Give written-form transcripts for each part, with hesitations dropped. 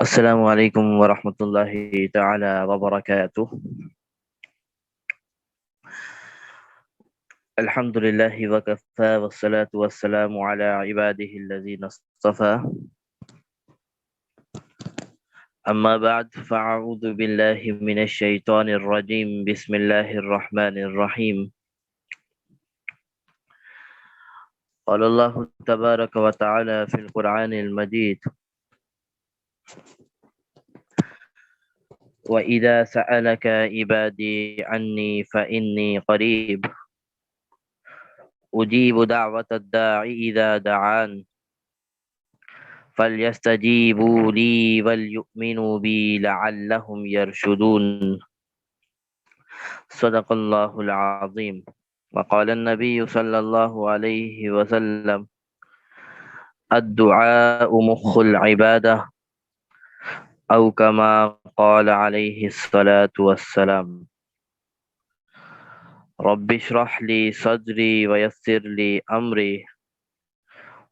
السلام علیکم ورحمۃ اللہ تعالی وبرکاتہ۔ الحمد للہ وکفى والصلاة والسلام علی عباده الذین اصطفى، اما بعد فاعوذ باللہ من الشیطان الرجیم، بسم اللہ الرحمن الرحیم۔ قال اللہ تبارک وتعالی فی القرآن المجید: وَإِذَا سَأَلَكَ عِبَادِي عَنِّي فَإِنِّي قَرِيبٌ أُجِيبُ دَعْوَةَ الدَّاعِ إِذَا دَعَانِ فَلْيَسْتَجِيبُوا لِي وَلْيُؤْمِنُوا بِي لَعَلَّهُمْ يَرْشُدُونَ۔ صدق اللہ العظیم۔ وقال النبی صلی اللہ علیہ وسلم: الدعاء مخ العبادہ، او کما قال علیہ الصلاة والسلام۔ رب اشرح لی صدری ویسر لی امری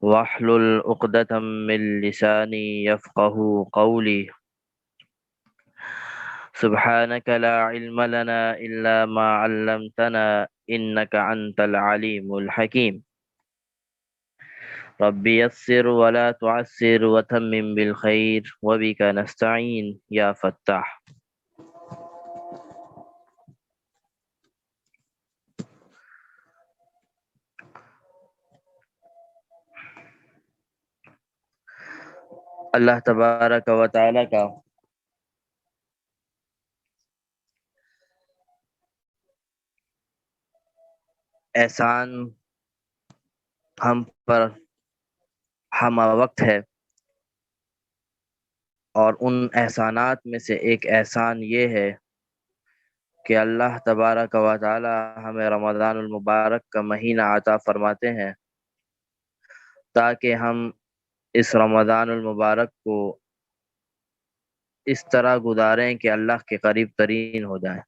واحلل عقدة من لسانی یفقهوا قولی۔ سبحانك لا علم لنا إلا ما علمتنا إنك أنت العليم الحكيم۔ رب يسر ولا تعسر وتمم بالخير وبك نستعين يا فتاح۔ اللہ تبارک و تعالی کا احسان ہم پر ہمہ وقت ہے، اور ان احسانات میں سے ایک احسان یہ ہے کہ اللہ تبارک و تعالی ہمیں رمضان المبارک کا مہینہ عطا فرماتے ہیں تاکہ ہم اس رمضان المبارک کو اس طرح گزاریں کہ اللہ کے قریب ترین ہو جائیں۔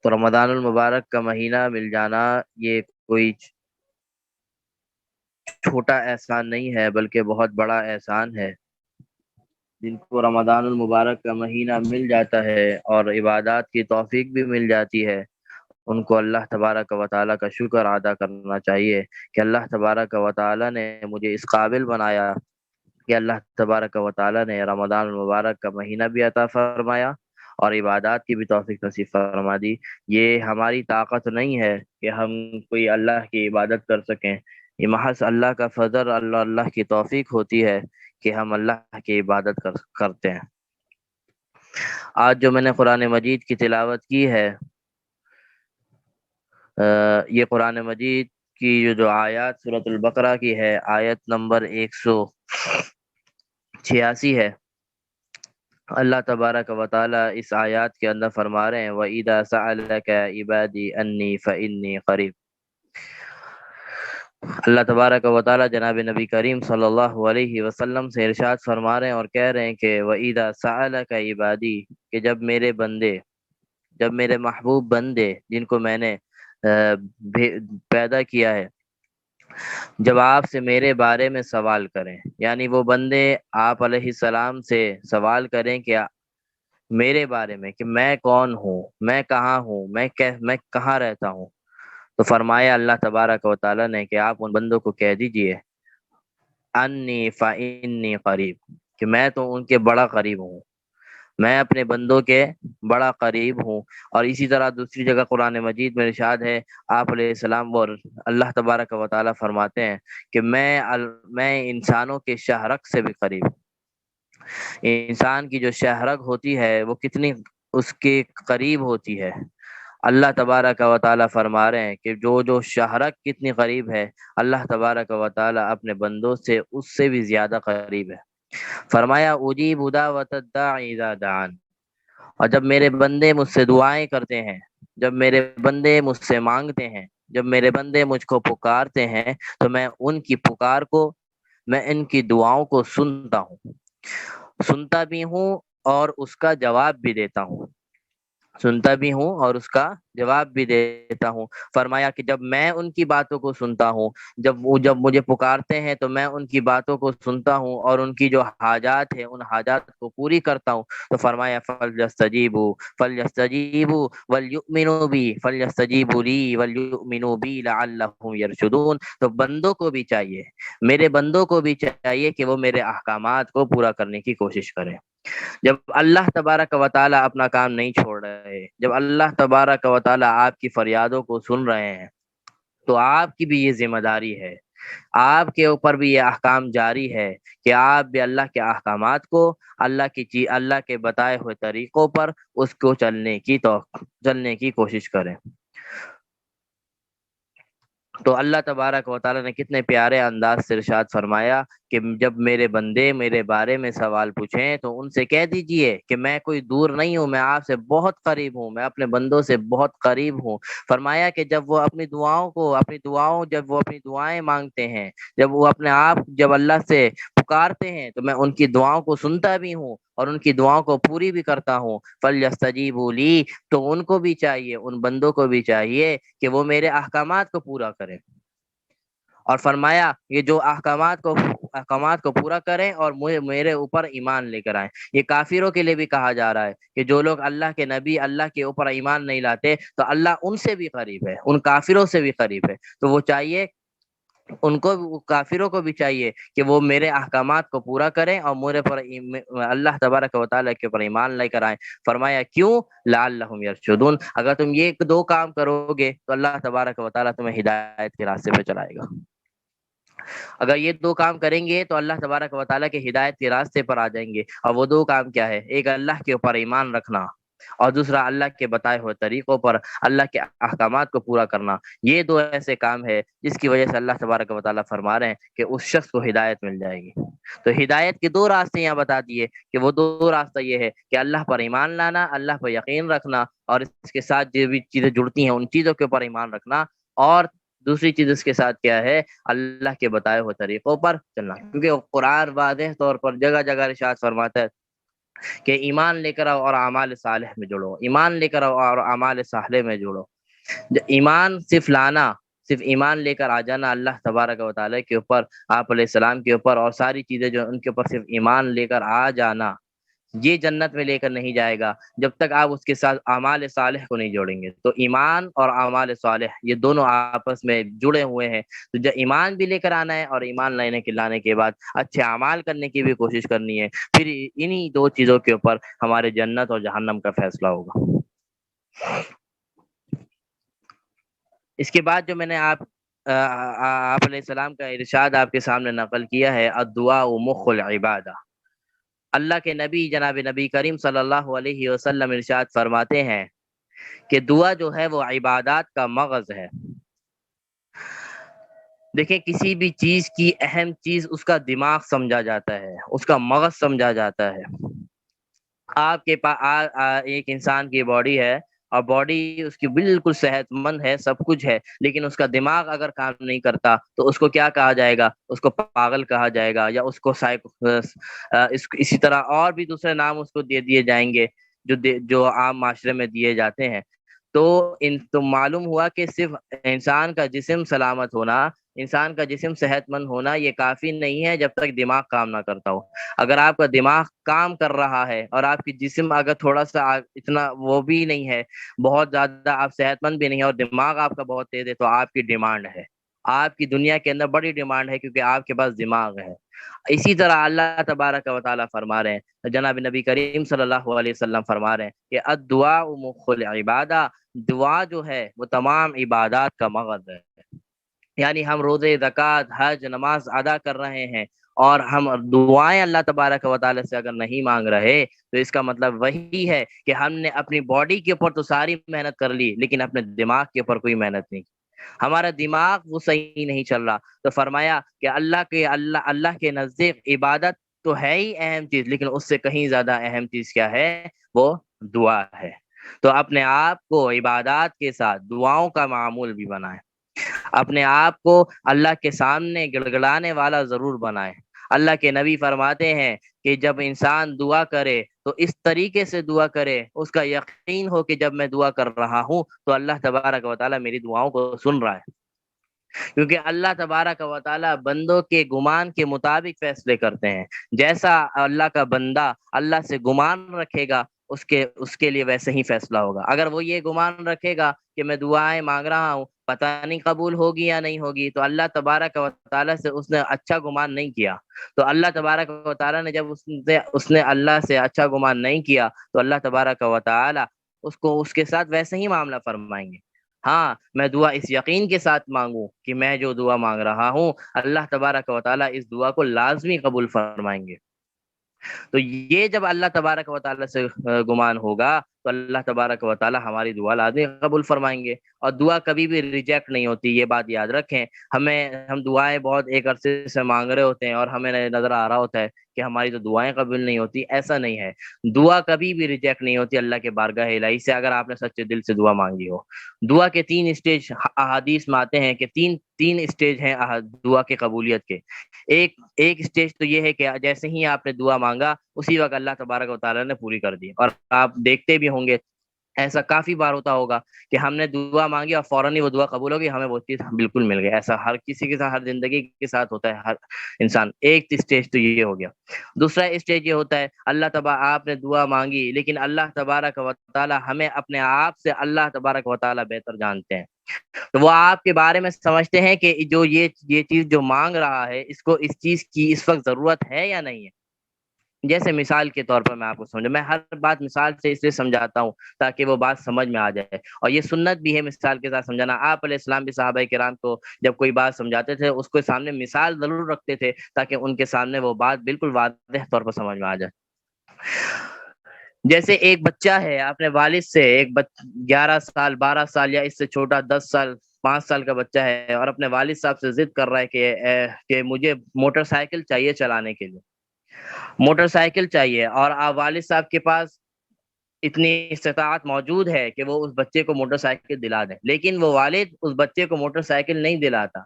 تو رمضان المبارک کا مہینہ مل جانا یہ کوئی چھوٹا احسان نہیں ہے، بلکہ بہت بڑا احسان ہے۔ جن کو رمضان المبارک کا مہینہ مل جاتا ہے اور عبادات کی توفیق بھی مل جاتی ہے، ان کو اللہ تبارک و تعالیٰ کا شکر ادا کرنا چاہیے کہ اللہ تبارک و تعالیٰ نے مجھے اس قابل بنایا کہ اللہ تبارک و تعالیٰ نے رمضان المبارک کا مہینہ بھی عطا فرمایا اور عبادات کی بھی توفیق نصیب فرما دی۔ یہ ہماری طاقت نہیں ہے کہ ہم کوئی اللہ کی عبادت کر سکیں، یہ محض اللہ کا فضل، اللہ کی توفیق ہوتی ہے کہ ہم اللہ کی عبادت کرتے ہیں۔ آج جو میں نے قرآن مجید کی تلاوت کی ہے، یہ قرآن مجید کی جو آیات سورۃ البقرہ کی ہے، آیت نمبر 186 ہے۔ اللہ تبارک و تعالی اس آیات کے اندر فرما رہے ہیں: وَإِذَا سَأَلَكَ عِبَادِي أَنِّي فَإِنِّي قَرِيبٌ۔ اللہ تبارک و تعالی جناب نبی کریم صلی اللہ علیہ وسلم سے ارشاد فرما رہے ہیں اور کہہ رہے ہیں کہ وَإِذَا سَأَلَكَ عِبَادِي، کہ جب میرے بندے، جب میرے محبوب بندے جن کو میں نے پیدا کیا ہے، جب آپ سے میرے بارے میں سوال کریں، یعنی وہ بندے آپ علیہ السلام سے سوال کریں کہ میرے بارے میں کہ میں کون ہوں، میں کہاں ہوں، میں کہاں رہتا ہوں، تو فرمایا اللہ تبارک و تعالیٰ نے کہ آپ ان بندوں کو کہہ دیجئے انی فإنی قریب، کہ میں تو ان کے بڑا قریب ہوں، میں اپنے بندوں کے بڑا قریب ہوں۔ اور اسی طرح دوسری جگہ قرآن مجید میں ارشاد ہے، آپ علیہ السلام اور اللہ تبارک و تعالیٰ فرماتے ہیں کہ میں انسانوں کے شہرک سے بھی قریب ہوں۔ انسان کی جو شہرک ہوتی ہے وہ کتنی اس کے قریب ہوتی ہے، اللہ تبارک و تعالیٰ فرما رہے ہیں کہ جو شہرک کتنی قریب ہے، اللہ تبارک و تعالیٰ اپنے بندوں سے اس سے بھی زیادہ قریب ہے۔ فرمایا اجیب دعوت الداعی اذا دعان، اور جب میرے بندے مجھ سے دعائیں کرتے ہیں، جب میرے بندے مجھ سے مانگتے ہیں، جب میرے بندے مجھ کو پکارتے ہیں، تو میں ان کی پکار کو، میں ان کی دعاؤں کو سنتا بھی ہوں اور اس کا جواب بھی دیتا ہوں۔ سنتا بھی ہوں اور اس کا جواب بھی دیتا ہوں۔ فرمایا کہ جب میں ان کی باتوں کو سنتا ہوں، جب مجھے پکارتے ہیں تو میں ان کی باتوں کو سنتا ہوں اور ان کی جو حاجات ہیں ان حاجات کو پوری کرتا ہوں۔ تو فرمایا فَلْيَسْتَجِيبُوا وَلْيُؤْمِنُوا بِي فَلْيَسْتَجِيبُوا لِي وَلْيُؤْمِنُوا بِي لَعَلَّهُمْ يَرْشُدُونَ۔ تو بندوں کو بھی چاہیے، میرے بندوں کو بھی چاہیے کہ وہ میرے احکامات کو پورا کرنے کی کوشش کریں۔ جب اللہ تبارک و تعالی اپنا کام نہیں چھوڑ رہے، جب اللہ تبارک و تعالی آپ کی فریادوں کو سن رہے ہیں، تو آپ کی بھی یہ ذمہ داری ہے، آپ کے اوپر بھی یہ احکام جاری ہے کہ آپ بھی اللہ کے احکامات کو، اللہ کے بتائے ہوئے طریقوں پر اس کو چلنے کی کوشش کریں۔ تو اللہ تبارک و تعالی نے کتنے پیارے انداز سے ارشاد فرمایا کہ جب میرے بندے میرے بارے میں سوال پوچھیں تو ان سے کہہ دیجئے کہ میں کوئی دور نہیں ہوں، میں آپ سے بہت قریب ہوں، میں اپنے بندوں سے بہت قریب ہوں۔ فرمایا کہ جب وہ اپنی دعائیں مانگتے ہیں، جب اللہ سے پکارتے ہیں تو میں ان کی دعاؤں کو سنتا بھی ہوں اور ان کی دعاؤں کو پوری بھی کرتا ہوں۔ فَلْيَسْتَجِيبُوا لِي، تو ان کو بھی چاہیے، ان بندوں کو بھی چاہیے کہ وہ میرے احکامات کو پورا کریں۔ اور فرمایا یہ جو احکامات کو پورا کریں اور میرے اوپر ایمان لے کر آئیں۔ یہ کافروں کے لیے بھی کہا جا رہا ہے کہ جو لوگ اللہ کے نبی اللہ کے اوپر ایمان نہیں لاتے تو اللہ ان سے بھی قریب ہے، ان کافروں سے بھی قریب ہے۔ تو وہ چاہیے کافروں کو بھی چاہیے کہ وہ میرے احکامات کو پورا کریں اور میرے پر اللہ تبارک و تعالیٰ کے اوپر ایمان لے کر آئیں۔ فرمایا کیوں؟ لعلہم یرشدون، اگر تم یہ دو کام کرو گے تو اللہ تبارک و تعالیٰ تمہیں ہدایت کے راستے پہ چلائے گا۔ اگر یہ دو کام کریں گے تو اللہ تبارک و تعالیٰ کے ہدایت کے راستے پر آ جائیں گے۔ اور وہ دو کام کیا ہے؟ ایک اللہ کے اوپر ایمان رکھنا اور دوسرا اللہ کے بتائے ہوئے طریقوں پر اللہ کے احکامات کو پورا کرنا۔ یہ دو ایسے کام ہے جس کی وجہ سے اللہ تبارک و تعالیٰ فرما رہے ہیں کہ اس شخص کو ہدایت مل جائے گی۔ تو ہدایت کے دو راستے یہاں بتا دیے کہ وہ دو راستہ یہ ہے کہ اللہ پر ایمان لانا، اللہ پر یقین رکھنا، اور اس کے ساتھ جو بھی چیزیں جڑتی ہیں ان چیزوں کے اوپر ایمان رکھنا، اور دوسری چیز اس کے ساتھ کیا ہے؟ اللہ کے بتائے ہوئے طریقوں پر چلنا۔ کیونکہ قرآن واضح طور پر جگہ جگہ ارشاد فرماتا ہے کہ ایمان لے کر آؤ اور اعمال صالح میں جڑو، ایمان لے کر آؤ اور اعمال صالح میں جڑو۔ ایمان صرف ایمان لے کر آ جانا اللہ تبارک و تعالیٰ کے اوپر، آپ علیہ السلام کے اوپر اور ساری چیزیں جو ان کے اوپر صرف ایمان لے کر آ جانا، یہ جنت میں لے کر نہیں جائے گا جب تک آپ اس کے ساتھ اعمال صالح کو نہیں جوڑیں گے۔ تو ایمان اور اعمال صالح یہ دونوں آپس میں جڑے ہوئے ہیں۔ تو جب ایمان بھی لے کر آنا ہے اور ایمان لانے کے بعد اچھے اعمال کرنے کی بھی کوشش کرنی ہے، پھر انہی دو چیزوں کے اوپر ہمارے جنت اور جہنم کا فیصلہ ہوگا۔ اس کے بعد جو میں نے آپ علیہ السلام کا ارشاد آپ کے سامنے نقل کیا ہے، الدعاء مخ العبادہ۔ اللہ کے نبی جناب نبی کریم صلی اللہ علیہ وسلم ارشاد فرماتے ہیں کہ دعا جو ہے وہ عبادات کا مغز ہے۔ دیکھیں کسی بھی چیز کی اہم چیز اس کا دماغ سمجھا جاتا ہے، اس کا مغز سمجھا جاتا ہے۔ آپ کے پاس ایک انسان کی باڈی ہے اور باڈی اس کی بالکل صحت مند ہے، سب کچھ ہے، لیکن اس کا دماغ اگر کام نہیں کرتا تو اس کو کیا کہا جائے گا؟ اس کو پاگل کہا جائے گا، یا اس کو اسی طرح اور بھی دوسرے نام اس کو دے دیے جائیں گے جو عام معاشرے میں دیے جاتے ہیں۔ تو معلوم ہوا کہ صرف انسان کا جسم سلامت ہونا، انسان کا جسم صحت مند ہونا یہ کافی نہیں ہے جب تک دماغ کام نہ کرتا ہو۔ اگر آپ کا دماغ کام کر رہا ہے اور آپ کی جسم اگر تھوڑا سا اتنا وہ بھی نہیں ہے، بہت زیادہ آپ صحت مند بھی نہیں ہے اور دماغ آپ کا بہت تیز ہے، تو آپ کی ڈیمانڈ ہے، آپ کی دنیا کے اندر بڑی ڈیمانڈ ہے، کیونکہ آپ کے پاس دماغ ہے۔ اسی طرح اللہ تبارک و تعالیٰ فرما رہے ہیں، جناب نبی کریم صلی اللہ علیہ وسلم فرما رہے ہیں کہ الدعاء مخ العبادہ، دعا جو ہے وہ تمام عبادات کا مغز ہے۔ یعنی ہم روزے، زکوٰۃ، حج، نماز ادا کر رہے ہیں اور ہم دعائیں اللہ تبارک و تعالیٰ سے اگر نہیں مانگ رہے تو اس کا مطلب وہی ہے کہ ہم نے اپنی باڈی کے اوپر تو ساری محنت کر لی لیکن اپنے دماغ کے اوپر کوئی محنت نہیں کی، ہمارا دماغ وہ صحیح نہیں چل رہا۔ تو فرمایا کہ اللہ کے نزدیک عبادت تو ہے ہی اہم چیز، لیکن اس سے کہیں زیادہ اہم چیز کیا ہے؟ وہ دعا ہے۔ تو اپنے آپ کو عبادات کے ساتھ دعاؤں کا معمول بھی بنائیں، اپنے آپ کو اللہ کے سامنے گڑگڑانے والا ضرور بنائیں۔ اللہ کے نبی فرماتے ہیں کہ جب انسان دعا کرے تو اس طریقے سے دعا کرے، اس کا یقین ہو کہ جب میں دعا کر رہا ہوں تو اللہ تبارک و تعالیٰ میری دعاؤں کو سن رہا ہے، کیونکہ اللہ تبارک و تعالیٰ بندوں کے گمان کے مطابق فیصلے کرتے ہیں۔ جیسا اللہ کا بندہ اللہ سے گمان رکھے گا، اس کے لیے ویسے ہی فیصلہ ہوگا۔ اگر وہ یہ گمان رکھے گا کہ میں دعائیں مانگ رہا ہوں، پتہ نہیں قبول ہوگی یا نہیں ہوگی، تو اللہ تبارک و تعالیٰ سے اس نے اچھا گمان نہیں کیا۔ تو اللہ تبارک و تعالیٰ نے جب اس نے اللہ سے اچھا گمان نہیں کیا، تو اللہ تبارک و تعالیٰ اس کے ساتھ ویسے ہی معاملہ فرمائیں گے۔ ہاں، میں دعا اس یقین کے ساتھ مانگوں کہ میں جو دعا مانگ رہا ہوں اللہ تبارک و تعالیٰ اس دعا کو لازمی قبول فرمائیں گے۔ تو یہ جب اللہ تبارک و تعالیٰ سے گمان ہوگا تو اللہ تبارک و تعالیٰ ہماری دعا لازمی قبول فرمائیں گے، اور دعا کبھی بھی ریجیکٹ نہیں ہوتی، یہ بات یاد رکھیں۔ ہم دعائیں بہت ایک عرصے سے مانگ رہے ہوتے ہیں اور ہمیں نظر آ رہا ہوتا ہے کہ ہماری تو دعائیں قبول نہیں ہوتی، ایسا نہیں ہے۔ دعا کبھی بھی ریجیکٹ نہیں ہوتی اللہ کے بارگاہ الہی سے، اگر آپ نے سچے دل سے دعا مانگی ہو۔ دعا کے 3 اسٹیج احادیث میں آتے ہیں کہ تین تین اسٹیج ہیں دعا کے قبولیت کے۔ ایک اسٹیج تو یہ ہے کہ جیسے ہی آپ نے دعا مانگا اسی وقت اللہ تبارک و تعالیٰ نے پوری کر دی، اور آپ دیکھتے بھی ہوں گے ایسا کافی بار ہوتا ہوگا کہ ہم نے دعا مانگی اور فوراً ہی وہ دعا قبول ہوگی، ہمیں وہ چیز بالکل مل گئی۔ ایسا ہر کسی کے ساتھ، ہر زندگی کے ساتھ ہوتا ہے، ہر انسان۔ ایک اسٹیج تو یہ ہو گیا۔ دوسرا اسٹیج یہ ہوتا ہے آپ نے دعا مانگی لیکن اللہ تبارک و تعالیٰ ہمیں اپنے آپ سے اللہ تبارک و تعالیٰ بہتر جانتے ہیں، تو وہ آپ کے بارے میں سمجھتے ہیں کہ جو یہ چیز جو مانگ رہا ہے اس کو اس چیز کی اس وقت ضرورت ہے یا نہیں ہے۔ جیسے مثال کے طور پر میں آپ کو سمجھوں، میں ہر بات مثال سے اس لیے سمجھاتا ہوں تاکہ وہ بات سمجھ میں آ جائے، اور یہ سنت بھی ہے مثال کے ساتھ سمجھانا۔ آپ علیہ السلام بھی صحابہ کرام کو جب کوئی بات سمجھاتے تھے اس کو سامنے مثال ضرور رکھتے تھے تاکہ ان کے سامنے وہ بات بالکل واضح طور پر سمجھ میں آ جائے۔ جیسے ایک بچہ ہے، اپنے والد سے 11 سال 12 سال یا اس سے چھوٹا 10 سال 5 سال کا بچہ ہے، اور اپنے والد صاحب سے ضد کر رہا ہے کہ مجھے موٹر سائیکل چاہیے چلانے کے لیے، موٹر سائیکل چاہیے، اور والد صاحب کے پاس اتنی استطاعت موجود ہے کہ وہ اس بچے کو موٹر سائیکل دلا دیں، لیکن وہ والد اس بچے کو موٹر سائیکل نہیں دلاتا۔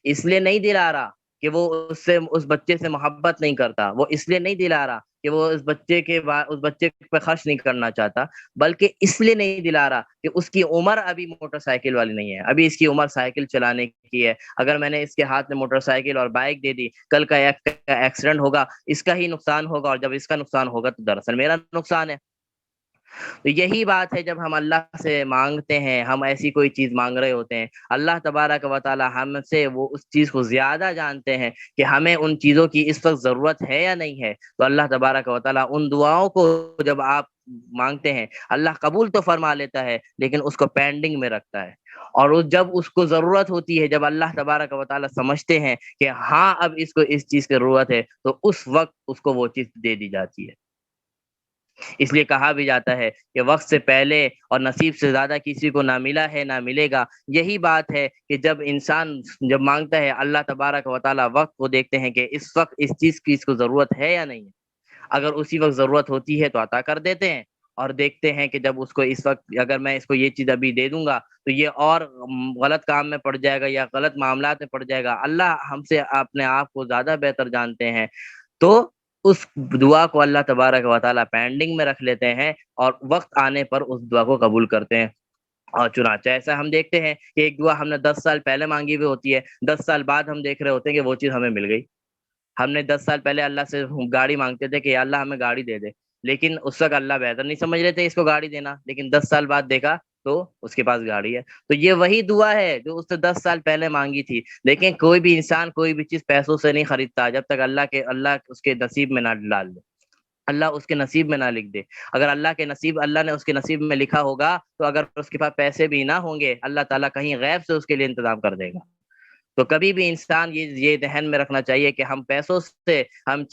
اس لیے نہیں دلا رہا کہ وہ اس بچے سے محبت نہیں کرتا، وہ اس لیے نہیں دلا رہا کہ وہ اس بچے پہ خرچ نہیں کرنا چاہتا، بلکہ اس لیے نہیں دلا رہا کہ اس کی عمر ابھی موٹر سائیکل والی نہیں ہے، ابھی اس کی عمر سائیکل چلانے کی ہے۔ اگر میں نے اس کے ہاتھ میں موٹر سائیکل اور بائک دے دی، کل کا ایکسیڈنٹ ہوگا، اس کا ہی نقصان ہوگا، اور جب اس کا نقصان ہوگا تو دراصل میرا نقصان ہے۔ تو یہی بات ہے، جب ہم اللہ سے مانگتے ہیں، ہم ایسی کوئی چیز مانگ رہے ہوتے ہیں، اللہ تبارک و تعالی ہم سے وہ اس چیز کو زیادہ جانتے ہیں کہ ہمیں ان چیزوں کی اس وقت ضرورت ہے یا نہیں ہے، تو اللہ تبارک و تعالی ان دعاؤں کو جب آپ مانگتے ہیں اللہ قبول تو فرما لیتا ہے لیکن اس کو پینڈنگ میں رکھتا ہے، اور جب اس کو ضرورت ہوتی ہے، جب اللہ تبارک و تعالی سمجھتے ہیں کہ ہاں اب اس کو اس چیز کی ضرورت ہے، تو اس وقت اس کو وہ چیز دے دی جاتی ہے۔ اس لیے کہا بھی جاتا ہے کہ وقت سے پہلے اور نصیب سے زیادہ کسی کو نہ ملا ہے نہ ملے گا۔ یہی بات ہے کہ جب انسان جب مانگتا ہے اللہ تبارک و تعالی وقت کو دیکھتے ہیں کہ اس وقت اس چیز کی اس کو ضرورت ہے یا نہیں ہے، اگر اسی وقت ضرورت ہوتی ہے تو عطا کر دیتے ہیں، اور دیکھتے ہیں کہ جب اس کو اس وقت اگر میں اس کو یہ چیز ابھی دے دوں گا تو یہ اور غلط کام میں پڑ جائے گا یا غلط معاملات میں پڑ جائے گا، اللہ ہم سے اپنے آپ کو زیادہ بہتر جانتے ہیں، تو اس دعا کو اللہ تبارک و تعالی پینڈنگ میں رکھ لیتے ہیں، اور وقت آنے پر اس دعا کو قبول کرتے ہیں۔ اور چنانچہ ایسا ہم دیکھتے ہیں کہ ایک دعا ہم نے 10 سال پہلے مانگی ہوئی ہوتی ہے، 10 سال بعد ہم دیکھ رہے ہوتے ہیں کہ وہ چیز ہمیں مل گئی۔ ہم نے 10 سال پہلے اللہ سے گاڑی مانگتے تھے کہ یا اللہ ہمیں گاڑی دے دے، لیکن اس وقت اللہ بہتر نہیں سمجھ رہے تھے اس کو گاڑی دینا، لیکن 10 سال بعد دیکھا تو اس کے پاس گاڑی ہے۔ تو یہ وہی دعا ہے جو اس نے 10 سال پہلے مانگی تھی۔ لیکن کوئی بھی انسان کوئی بھی چیز پیسوں سے نہیں خریدتا جب تک اللہ اس کے نصیب میں نہ ڈال دے، اللہ اس کے نصیب میں نہ لکھ دے۔ اگر اللہ نے اس کے نصیب میں لکھا ہوگا تو اگر اس کے پاس پیسے بھی نہ ہوں گے اللہ تعالیٰ کہیں غیب سے اس کے لیے انتظام کر دے گا۔ تو کبھی بھی انسان یہ ذہن میں رکھنا چاہیے کہ ہم پیسوں سے، ہم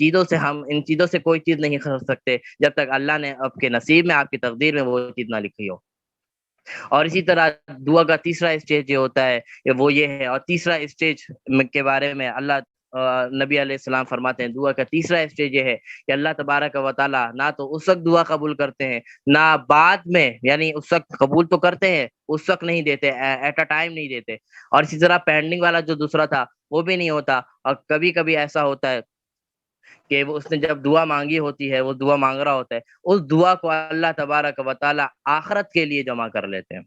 ان چیزوں سے کوئی چیز نہیں خرید سکتے جب تک اللہ نے آپ کے نصیب میں، آپ کی تقدیر میں وہ چیز نہ لکھی ہو۔ اور اسی طرح دعا کا تیسرا اسٹیج جو ہوتا ہے وہ یہ ہے، اور تیسرا اسٹیج کے بارے میں نبی علیہ السلام فرماتے ہیں، دعا کا تیسرا اسٹیج یہ ہے کہ اللہ تبارک و تعالی نہ تو اس وقت دعا قبول کرتے ہیں نہ بعد میں، یعنی اس وقت قبول تو کرتے ہیں اس وقت نہیں دیتے، ایٹ اے ٹائم نہیں دیتے، اور اسی طرح پینڈنگ والا جو دوسرا تھا وہ بھی نہیں ہوتا، اور کبھی کبھی ایسا ہوتا ہے کہ وہ اس نے جب دعا مانگی ہوتی ہے، وہ دعا مانگ رہا ہوتا ہے، اس دعا کو اللہ تبارک و تعالی آخرت کے لیے جمع کر لیتے ہیں،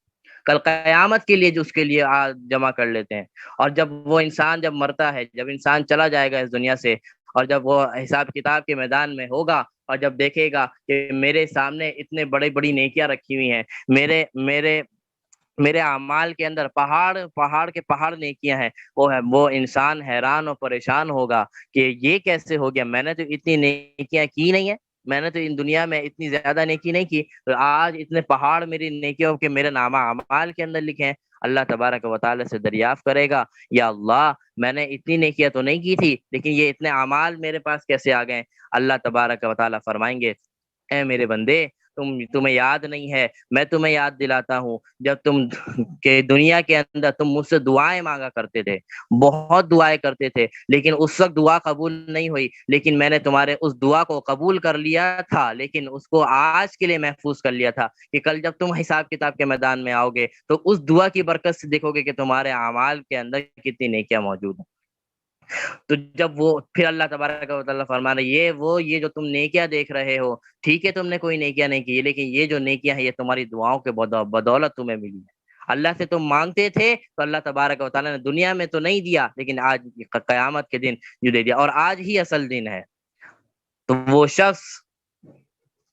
کل قیامت کے لیے جو اس کے لیے جمع کر لیتے ہیں۔ اور جب وہ انسان جب مرتا ہے، جب انسان چلا جائے گا اس دنیا سے، اور جب وہ حساب کتاب کے میدان میں ہوگا، اور جب دیکھے گا کہ میرے سامنے اتنے بڑی بڑی نیکیاں رکھی ہوئی ہیں، میرے میرے میرے اعمال کے اندر پہاڑ پہاڑ کے پہاڑ نیکیاں ہیں، وہ انسان حیران اور پریشان ہوگا کہ یہ کیسے ہو گیا، میں نے تو اتنی نیکیاں کی نہیں ہے، میں نے تو ان دنیا میں اتنی زیادہ نیکی نہیں کی، تو آج اتنے پہاڑ میری نیکیوں کے میرے نامہ اعمال کے اندر لکھے ہیں۔ اللہ تبارک و تعالی سے دریافت کرے گا، یا اللہ میں نے اتنی نیکیاں تو نہیں کی تھی، لیکن یہ اتنے اعمال میرے پاس کیسے آ گئے؟ اللہ تبارک و تعالی فرمائیں گے، اے میرے بندے، تمہیں یاد نہیں ہے، میں تمہیں یاد دلاتا ہوں، جب تم کہ دنیا کے اندر تم مجھ سے دعائیں مانگا کرتے تھے، بہت دعائیں کرتے تھے، لیکن اس وقت دعا قبول نہیں ہوئی، لیکن میں نے تمہارے اس دعا کو قبول کر لیا تھا، لیکن اس کو آج کے لیے محفوظ کر لیا تھا کہ کل جب تم حساب کتاب کے میدان میں آؤ گے تو اس دعا کی برکت سے دیکھو گے کہ تمہارے اعمال کے اندر کتنی نیکیاں موجود ہیں۔ تو جب وہ پھر اللہ تبارک و تعالیٰ فرما رہے، یہ جو تم نیکیاں دیکھ رہے ہو، ٹھیک ہے تم نے کوئی نیکیاں نہیں کی، لیکن یہ جو نیکیاں ہیں یہ تمہاری دعاؤں کے بدولت تمہیں ملی ہے۔ اللہ سے تم مانگتے تھے تو اللہ تبارک و تعالیٰ نے دنیا میں تو نہیں دیا، لیکن آج قیامت کے دن جو دے دیا، اور آج ہی اصل دن ہے۔ تو وہ شخص،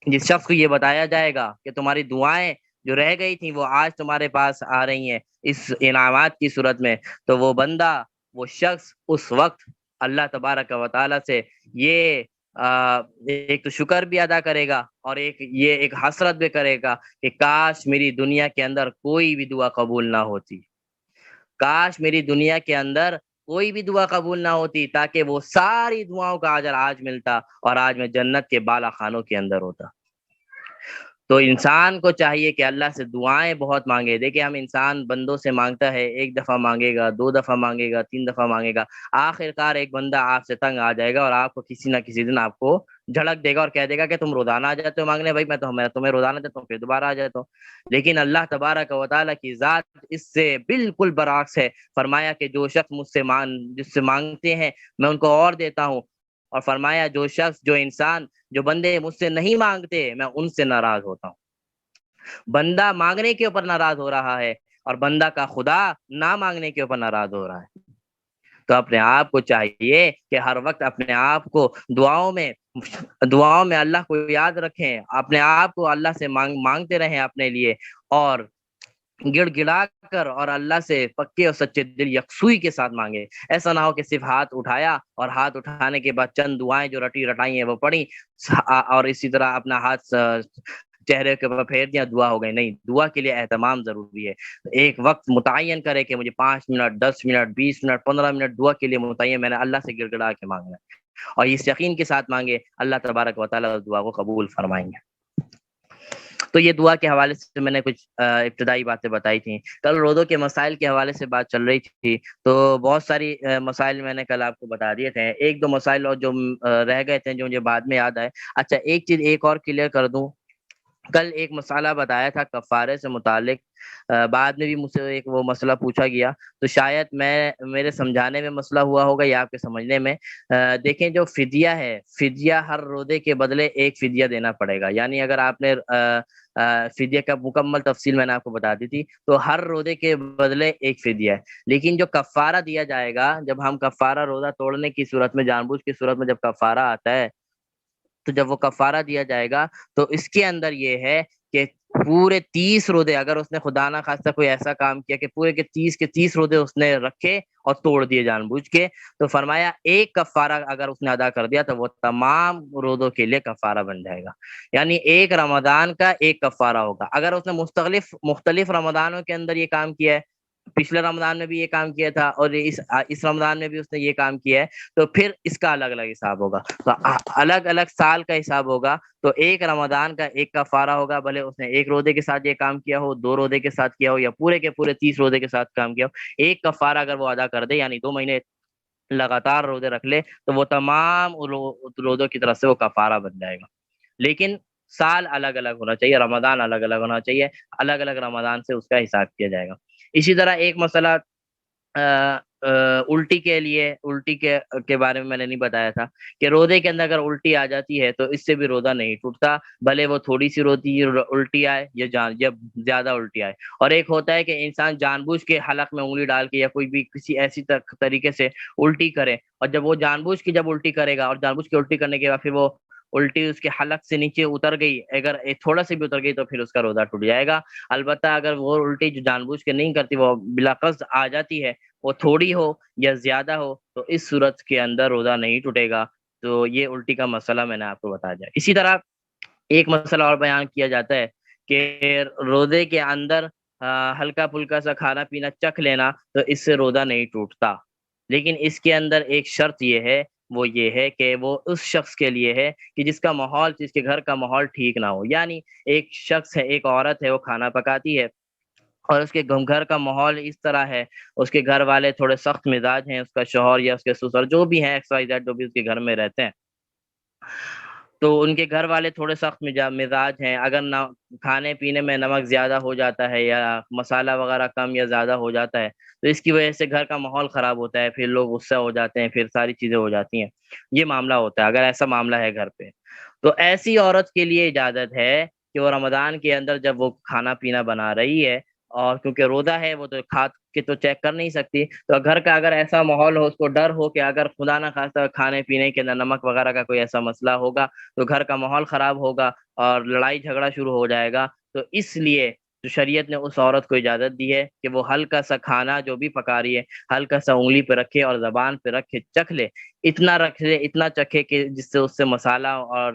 جس شخص کو یہ بتایا جائے گا کہ تمہاری دعائیں جو رہ گئی تھیں وہ آج تمہارے پاس آ رہی ہیں اس انعامات کی صورت میں، تو وہ بندہ، وہ شخص اس وقت اللہ تبارک و تعالی سے یہ ایک تو شکر بھی ادا کرے گا، اور ایک حسرت بھی کرے گا کہ کاش میری دنیا کے اندر کوئی بھی دعا قبول نہ ہوتی، کاش میری دنیا کے اندر کوئی بھی دعا قبول نہ ہوتی، تاکہ وہ ساری دعاؤں کا اجر آج ملتا، اور آج میں جنت کے بالا خانوں کے اندر ہوتا۔ تو انسان کو چاہیے کہ اللہ سے دعائیں بہت مانگے۔ دیکھیں، ہم انسان بندوں سے مانگتا ہے، ایک دفعہ مانگے گا، دو دفعہ مانگے گا، تین دفعہ مانگے گا، آخر کار ایک بندہ آپ سے تنگ آ جائے گا، اور آپ کو کسی نہ کسی دن آپ کو جھڑک دے گا اور کہہ دے گا کہ تم روزانہ آ جاتے ہو مانگنے، بھائی میں تمہیں روزانہ دیتا ہوں، پھر دوبارہ آ جاتا ہوں۔ لیکن اللہ تبارک و تعالیٰ کی ذات اس سے بالکل برعکس ہے۔ فرمایا کہ جو شخص جس سے مانگتے ہیں میں ان کو اور دیتا ہوں، اور فرمایا جو انسان، جو بندے مجھ سے نہیں مانگتے میں ان سے ناراض ہوتا ہوں۔ بندہ مانگنے کے اوپر ناراض ہو رہا ہے، اور بندہ کا خدا نہ مانگنے کے اوپر ناراض ہو رہا ہے۔ تو اپنے آپ کو چاہیے کہ ہر وقت اپنے آپ کو دعاؤں میں اللہ کو یاد رکھیں، اپنے آپ کو اللہ سے مانگتے رہیں اپنے لیے، اور گڑ گڑا کر اور اللہ سے پکے اور سچے دل یکسوئی کے ساتھ مانگے۔ ایسا نہ ہو کہ صرف ہاتھ اٹھایا، اور ہاتھ اٹھانے کے بعد چند دعائیں جو رٹائی ہیں وہ پڑھی، اور اسی طرح اپنا ہاتھ چہرے کے اوپر پھیر دیا، دعا ہو گئی۔ نہیں، دعا کے لیے اہتمام ضروری ہے۔ ایک وقت متعین کرے کہ مجھے 5 منٹ، 10 منٹ، 20 منٹ، 15 منٹ دعا کے لیے متعین، میں نے اللہ سے گڑ گڑا کے مانگنا ہے، اور اس یقین کے ساتھ مانگے، اللہ تبارک و تعالیٰ دعا کو قبول فرمائیں گے۔ تو یہ دعا کے حوالے سے میں نے کچھ ابتدائی باتیں بتائی تھیں۔ کل روزوں کے مسائل کے حوالے سے بات چل رہی تھی، تو بہت ساری مسائل میں نے کل آپ کو بتا دیے تھے، ایک دو مسائل اور جو رہ گئے تھے جو مجھے بعد میں یاد آئے۔ اچھا، ایک چیز ایک اور کلیئر کر دوں، کل ایک مسئلہ بتایا تھا کفارے سے متعلق، بعد میں بھی مجھ سے ایک وہ مسئلہ پوچھا گیا، تو شاید میرے سمجھانے میں مسئلہ ہوا ہوگا یا آپ کے سمجھنے میں۔ دیکھیں، جو فدیہ ہے، فدیہ ہر روزے کے بدلے ایک فدیہ دینا پڑے گا، یعنی اگر آپ نے فدیہ کا مکمل تفصیل میں نے آپ کو بتا دی تھی، تو ہر روزے کے بدلے ایک فدیہ ہے، لیکن جو کفارہ دیا جائے گا، جب ہم کفارہ روزہ توڑنے کی صورت میں، جان بوجھ کی صورت میں جب کفارہ آتا ہے، تو جب وہ کفارہ دیا جائے گا تو اس کے اندر یہ ہے کہ پورے 30 روزے، اگر اس نے خدا نہ خواستہ کوئی ایسا کام کیا کہ پورے کے 30 روزے اس نے رکھے اور توڑ دیے جان بوجھ کے، تو فرمایا ایک کفارہ اگر اس نے ادا کر دیا تو وہ تمام روزوں کے لیے کفارہ بن جائے گا، یعنی ایک رمضان کا ایک کفارہ ہوگا۔ اگر اس نے مختلف رمضانوں کے اندر یہ کام کیا ہے، پچھلے رمضان میں بھی یہ کام کیا تھا اور اس رمضان میں بھی اس نے یہ کام کیا ہے، تو پھر اس کا الگ الگ حساب ہوگا، تو الگ الگ سال کا حساب ہوگا۔ تو ایک رمضان کا ایک کفارہ ہوگا، بھلے اس نے ایک روزے کے ساتھ یہ کام کیا ہو، 2 روزے کے ساتھ کیا ہو، یا پورے کے پورے 30 روزے کے ساتھ کام کیا ہو، ایک کفارہ اگر وہ ادا کر دے، یعنی 2 مہینے لگاتار روزے رکھ لے، تو وہ تمام روزوں کی طرف سے وہ کفارہ بن جائے گا۔ لیکن سال الگ الگ ہونا چاہیے، رمضان الگ الگ ہونا چاہیے، الگ الگ رمضان سے اس کا حساب کیا جائے گا۔ اسی طرح ایک مسئلہ الٹی کے لیے، الٹی کے بارے میں نے نہیں بتایا تھا کہ روزے کے اندر اگر الٹی آ جاتی ہے تو اس سے بھی روزہ نہیں ٹوٹتا، بھلے وہ تھوڑی سی روتی الٹی آئے یا جب زیادہ الٹی آئے۔ اور ایک ہوتا ہے کہ انسان جان بوجھ کے حلق میں انگلی ڈال کے یا کوئی بھی کسی ایسی طریقے سے الٹی کرے، اور جب وہ جان بوجھ کے جب الٹی کرے گا اور جان بوجھ کے الٹی کرنے کے بعد پھر وہ الٹی اس کے حلق سے نیچے اتر گئی، اگر تھوڑا سے بھی اتر گئی تو پھر اس کا روزہ ٹوٹ جائے گا۔ البتہ اگر وہ الٹی جو جان بوجھ کے نہیں کرتی، وہ بلا قصد آ جاتی ہے، وہ تھوڑی ہو یا زیادہ ہو، تو اس صورت کے اندر روزہ نہیں ٹوٹے گا۔ تو یہ الٹی کا مسئلہ میں نے آپ کو بتا دیا۔ اسی طرح ایک مسئلہ اور بیان کیا جاتا ہے کہ روزے کے اندر ہلکا پھلکا سا کھانا پینا چکھ لینا، تو اس سے روزہ نہیں ٹوٹتا، لیکن اس کے اندر ایک شرط یہ ہے، وہ یہ ہے کہ وہ اس شخص کے لیے ہے کہ جس کا ماحول، جس کے گھر کا ماحول ٹھیک نہ ہو۔ یعنی ایک شخص ہے، ایک عورت ہے، وہ کھانا پکاتی ہے اور اس کے گھر کا ماحول اس طرح ہے، اس کے گھر والے تھوڑے سخت مزاج ہیں، اس کا شوہر یا اس کے سسر جو بھی ہیں، ایکس وائی زیڈ جو بھی اس کے گھر میں رہتے ہیں، تو ان کے گھر والے تھوڑے سخت مزاج ہیں، اگر نہ کھانے پینے میں نمک زیادہ ہو جاتا ہے یا مسالہ وغیرہ کم یا زیادہ ہو جاتا ہے، تو اس کی وجہ سے گھر کا ماحول خراب ہوتا ہے، پھر لوگ غصہ ہو جاتے ہیں، پھر ساری چیزیں ہو جاتی ہیں۔ یہ معاملہ ہوتا ہے اگر ایسا معاملہ ہے گھر پہ، تو ایسی عورت کے لیے اجازت ہے کہ وہ رمضان کے اندر جب وہ کھانا پینا بنا رہی ہے، اور کیونکہ روزہ ہے، وہ تو کھا کے تو چیک کر نہیں سکتی، تو گھر کا اگر ایسا ماحول ہو، اس کو ڈر ہو کہ اگر خدا نہ خواستہ کھانے پینے کے اندر نمک وغیرہ کا کوئی ایسا مسئلہ ہوگا تو گھر کا ماحول خراب ہوگا اور لڑائی جھگڑا شروع ہو جائے گا، تو اس لیے تو شریعت نے اس عورت کو اجازت دی ہے کہ وہ ہلکا سا کھانا جو بھی پکا رہی ہے، ہلکا سا انگلی پہ رکھے اور زبان پہ رکھے چکھ لے، اتنا رکھ لے، اتنا چکھے کہ جس سے اس سے مسالہ اور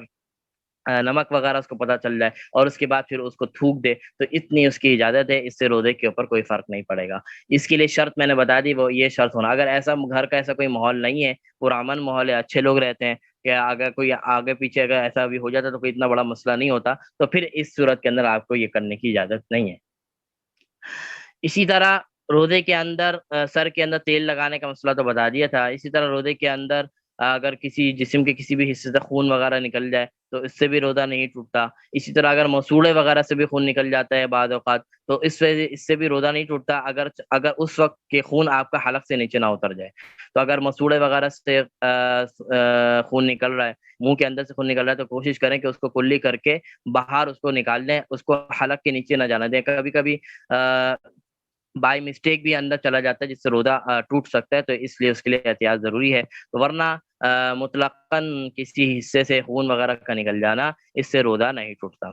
نمک وغیرہ اس کو پتہ چل جائے، اور اس کے بعد پھر اس کو تھوک دے، تو اتنی اس کی اجازت ہے، اس سے روزے کے اوپر کوئی فرق نہیں پڑے گا۔ اس کے لیے شرط میں نے بتا دی، وہ یہ شرط ہونا، اگر ایسا گھر کا ایسا کوئی ماحول نہیں ہے، پرامن ماحول ہے، اچھے لوگ رہتے ہیں، کہ اگر کوئی آگے پیچھے اگر ایسا بھی ہو جاتا تو کوئی اتنا بڑا مسئلہ نہیں ہوتا، تو پھر اس صورت کے اندر آپ کو یہ کرنے کی اجازت نہیں ہے۔ اسی طرح روزے کے اندر سر کے اندر تیل لگانے کا مسئلہ تو بتا دیا تھا۔ اسی طرح روزے کے اندر اگر کسی جسم کے کسی بھی حصے سے خون وغیرہ نکل جائے تو اس سے بھی روزہ نہیں ٹوٹتا۔ اسی طرح اگر مسوڑے وغیرہ سے بھی خون نکل جاتا ہے بعض اوقات، تو اس سے بھی روزہ نہیں ٹوٹتا، اگر اس وقت کے خون آپ کا حلق سے نیچے نہ اتر جائے۔ تو اگر مسوڑے وغیرہ سے خون نکل رہا ہے، منہ کے اندر سے خون نکل رہا ہے، تو کوشش کریں کہ اس کو کلی کر کے باہر اس کو نکال دیں، اس کو حلق کے نیچے نہ جانا دیں۔ کبھی کبھی بائی مسٹیک بھی اندر چلا جاتا ہے جس سے روزہ ٹوٹ سکتا ہے، تو اس لیے اس کے لیے احتیاط ضروری ہے، ورنہ مطلقاً کسی حصے سے خون وغیرہ کا نکل جانا، اس سے روزہ نہیں ٹوٹتا۔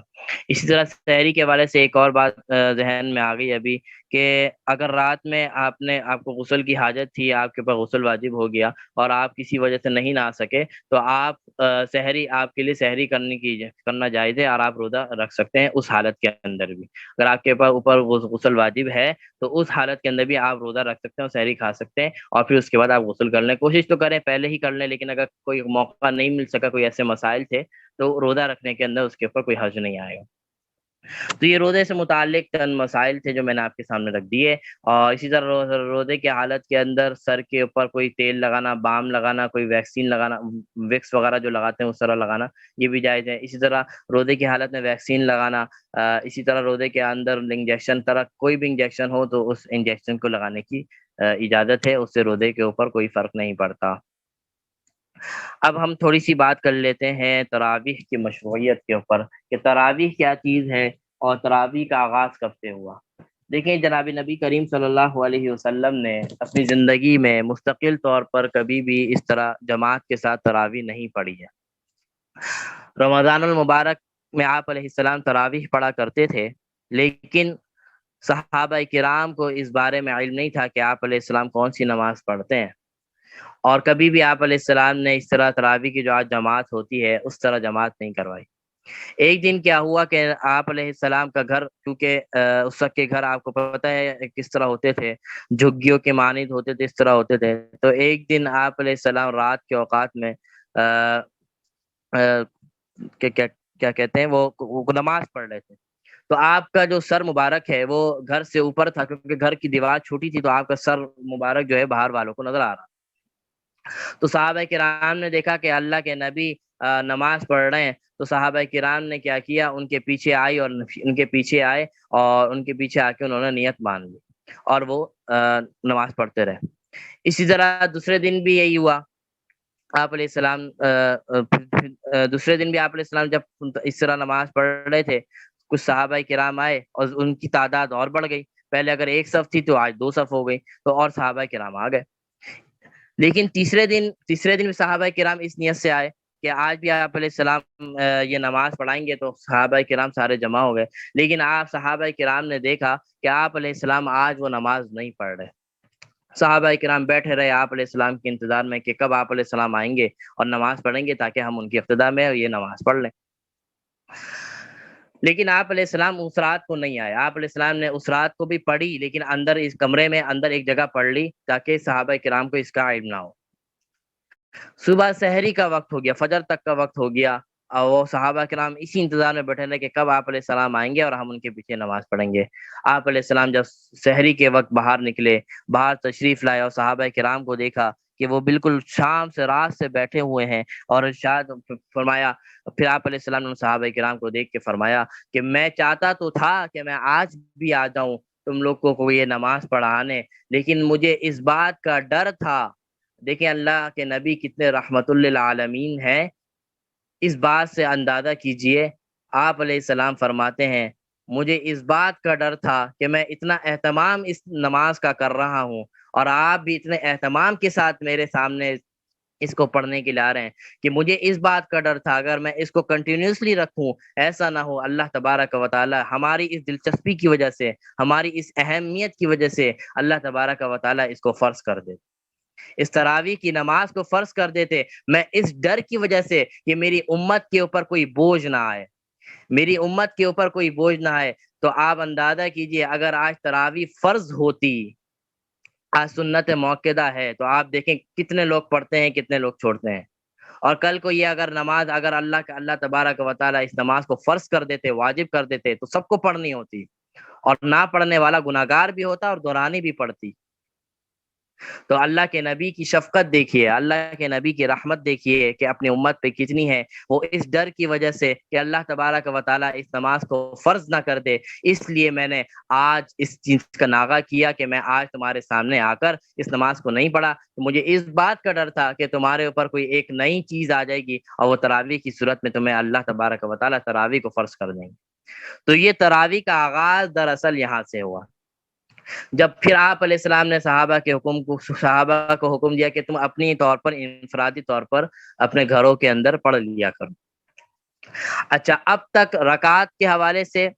اسی طرح سحری کے حوالے سے ایک اور بات ذہن میں آ گئی ابھی، کہ اگر رات میں آپ کو غسل کی حاجت تھی، آپ کے اوپر غسل واجب ہو گیا اور آپ کسی وجہ سے نہیں نہا سکے، تو سحری آپ کے لیے سحری کرنا جائز ہے، اور آپ روزہ رکھ سکتے ہیں اس حالت کے اندر بھی۔ اگر آپ کے اوپر غسل واجب ہے تو اس حالت کے اندر بھی آپ روزہ رکھ سکتے ہیں اور سحری کھا سکتے ہیں، اور پھر اس کے بعد آپ غسل کر لیں۔ کوشش تو کریں پہلے ہی کر لیں، لیکن اگر کوئی موقع نہیں مل سکا، کوئی ایسے مسائل تھے، تو روزہ رکھنے کے اندر اس کے اوپر کوئی حرج نہیں آئے گا۔ تو یہ روزے سے متعلق چند مسائل تھے جو میں نے آپ کے سامنے رکھ دیے۔ اور اسی طرح روزے کی حالت کے اندر سر کے اوپر کوئی تیل لگانا، بام لگانا، کوئی ویکسین لگانا، وکس وغیرہ جو لگاتے ہیں اس طرح لگانا، یہ بھی جائز ہے۔ اسی طرح روزے کی حالت میں ویکسین لگانا، اسی طرح روزے کے اندر انجیکشن، طرح کوئی بھی انجیکشن ہو تو اس انجیکشن کو لگانے کی اجازت ہے، اس سے روزے کے اوپر کوئی فرق نہیں پڑتا۔ اب ہم تھوڑی سی بات کر لیتے ہیں تراویح کی مشروعیت کے اوپر، کہ تراویح کیا چیز ہے اور تراویح کا آغاز کب سے ہوا۔ دیکھیں، جناب نبی کریم صلی اللہ علیہ وسلم نے اپنی زندگی میں مستقل طور پر کبھی بھی اس طرح جماعت کے ساتھ تراویح نہیں پڑھی ہے۔ رمضان المبارک میں آپ علیہ السلام تراویح پڑھا کرتے تھے، لیکن صحابہ کرام کو اس بارے میں علم نہیں تھا کہ آپ علیہ السلام کون سی نماز پڑھتے ہیں، اور کبھی بھی آپ علیہ السلام نے اس طرح تراویح کی جو آج جماعت ہوتی ہے اس طرح جماعت نہیں کروائی۔ ایک دن کیا ہوا کہ آپ علیہ السلام کا گھر، کیونکہ اس وقت کے گھر آپ کو پتہ ہے کس طرح ہوتے تھے، جھگیوں کے مانند ہوتے تھے، اس طرح ہوتے تھے، تو ایک دن آپ علیہ السلام رات کے اوقات میں کیا کہتے ہیں وہ نماز پڑھ رہے تھے، تو آپ کا جو سر مبارک ہے وہ گھر سے اوپر تھا، کیونکہ گھر کی دیوار چھوٹی تھی، تو آپ کا سر مبارک جو ہے باہر والوں کو نظر آ رہا۔ تو صحابہ کرام نے دیکھا کہ اللہ کے نبی نماز پڑھ رہے ہیں، تو صحابہ کرام نے کیا کیا، ان کے پیچھے آئے اور ان کے پیچھے آ کے انہوں نے نیت مان لی، اور وہ نماز پڑھتے رہے۔ اسی طرح دوسرے دن بھی یہی ہوا، آپ علیہ السلام دوسرے دن بھی آپ علیہ السلام جب اس طرح نماز پڑھ رہے تھے، کچھ صحابہ کرام آئے اور ان کی تعداد اور بڑھ گئی، پہلے اگر ایک صف تھی تو آج دو صف ہو گئی، تو اور صحابہ کرام آ گئے۔ لیکن تیسرے دن بھی صحابہ کرام اس نیت سے آئے کہ آج بھی آپ علیہ السلام یہ نماز پڑھائیں گے، تو صحابہ کرام سارے جمع ہو گئے۔ لیکن آپ صحابہ کرام نے دیکھا کہ آپ علیہ السلام آج وہ نماز نہیں پڑھ رہے۔ صحابہ کرام بیٹھے رہے آپ علیہ السلام کے انتظار میں کہ کب آپ علیہ السلام آئیں گے اور نماز پڑھیں گے تاکہ ہم ان کی ابتدا میں یہ نماز پڑھ لیں۔ لیکن آپ علیہ السلام اس رات کو نہیں آئے، آپ علیہ السلام نے اس رات کو بھی پڑھی، لیکن اندر اس کمرے میں اندر ایک جگہ پڑھ لی تاکہ صحابہ کرام کو اس کا علم نہ ہو۔ صبح سحری کا وقت ہو گیا، فجر تک کا وقت ہو گیا، اور وہ صحابہ کرام اسی انتظار میں بیٹھے رہے کہ کب آپ علیہ السلام آئیں گے اور ہم ان کے پیچھے نماز پڑھیں گے۔ آپ علیہ السلام جب سحری کے وقت باہر نکلے، باہر تشریف لائے اور صحابہ کرام کو دیکھا کہ وہ بالکل شام سے رات سے بیٹھے ہوئے ہیں، اور ارشاد فرمایا، پھر آپ علیہ السلام نے صحابہ کرام کو دیکھ کے فرمایا کہ میں چاہتا تو تھا کہ میں آج بھی آ جاؤں تم لوگوں کو یہ نماز پڑھانے، لیکن مجھے اس بات کا ڈر تھا۔ دیکھیں اللہ کے نبی کتنے رحمت للعالمین ہیں، اس بات سے اندازہ کیجئے، آپ علیہ السلام فرماتے ہیں مجھے اس بات کا ڈر تھا کہ میں اتنا اہتمام اس نماز کا کر رہا ہوں، اور آپ بھی اتنے اہتمام کے ساتھ میرے سامنے اس کو پڑھنے کے لیے آ رہے ہیں، کہ مجھے اس بات کا ڈر تھا اگر میں اس کو کنٹینیوسلی رکھوں، ایسا نہ ہو اللہ تبارک و تعالی ہماری اس دلچسپی کی وجہ سے، ہماری اس اہمیت کی وجہ سے اللہ تبارک و تعالی اس کو فرض کر دے، اس تراویح کی نماز کو فرض کر دیتے، میں اس ڈر کی وجہ سے کہ میری امت کے اوپر کوئی بوجھ نہ آئے، میری امت کے اوپر کوئی بوجھ نہ آئے۔ تو آپ اندازہ کیجئے اگر آج تراویح فرض ہوتی، آج سنت موقدہ ہے، تو آپ دیکھیں کتنے لوگ پڑھتے ہیں کتنے لوگ چھوڑتے ہیں، اور کل کو یہ اگر نماز اگر اللہ تبارک و تعالی اس نماز کو فرض کر دیتے، واجب کر دیتے، تو سب کو پڑھنی ہوتی، اور نہ پڑھنے والا گناہگار بھی ہوتا اور دورانی بھی پڑتی۔ تو اللہ کے نبی کی شفقت دیکھیے، اللہ کے نبی کی رحمت دیکھیے کہ اپنی امت پہ کتنی ہے، وہ اس ڈر کی وجہ سے کہ اللہ تبارک و تعالیٰ اس نماز کو فرض نہ کر دے، اس لیے میں نے آج اس چیز کا ناغہ کیا کہ میں آج تمہارے سامنے آ کر اس نماز کو نہیں پڑھا، تو مجھے اس بات کا ڈر تھا کہ تمہارے اوپر کوئی ایک نئی چیز آ جائے گی اور وہ تراویح کی صورت میں تمہیں اللہ تبارک و تعالیٰ تراویح کو فرض کر دیں گے۔ تو یہ تراویح کا آغاز دراصل یہاں سے ہوا، جب پھر آپ علیہ السلام نے صحابہ کو حکم دیا کہ تم اپنی طور پر انفرادی طور پر اپنے گھروں کے اندر پڑھ لیا کرو۔ اچھا، اب تک رکعت کے حوالے سے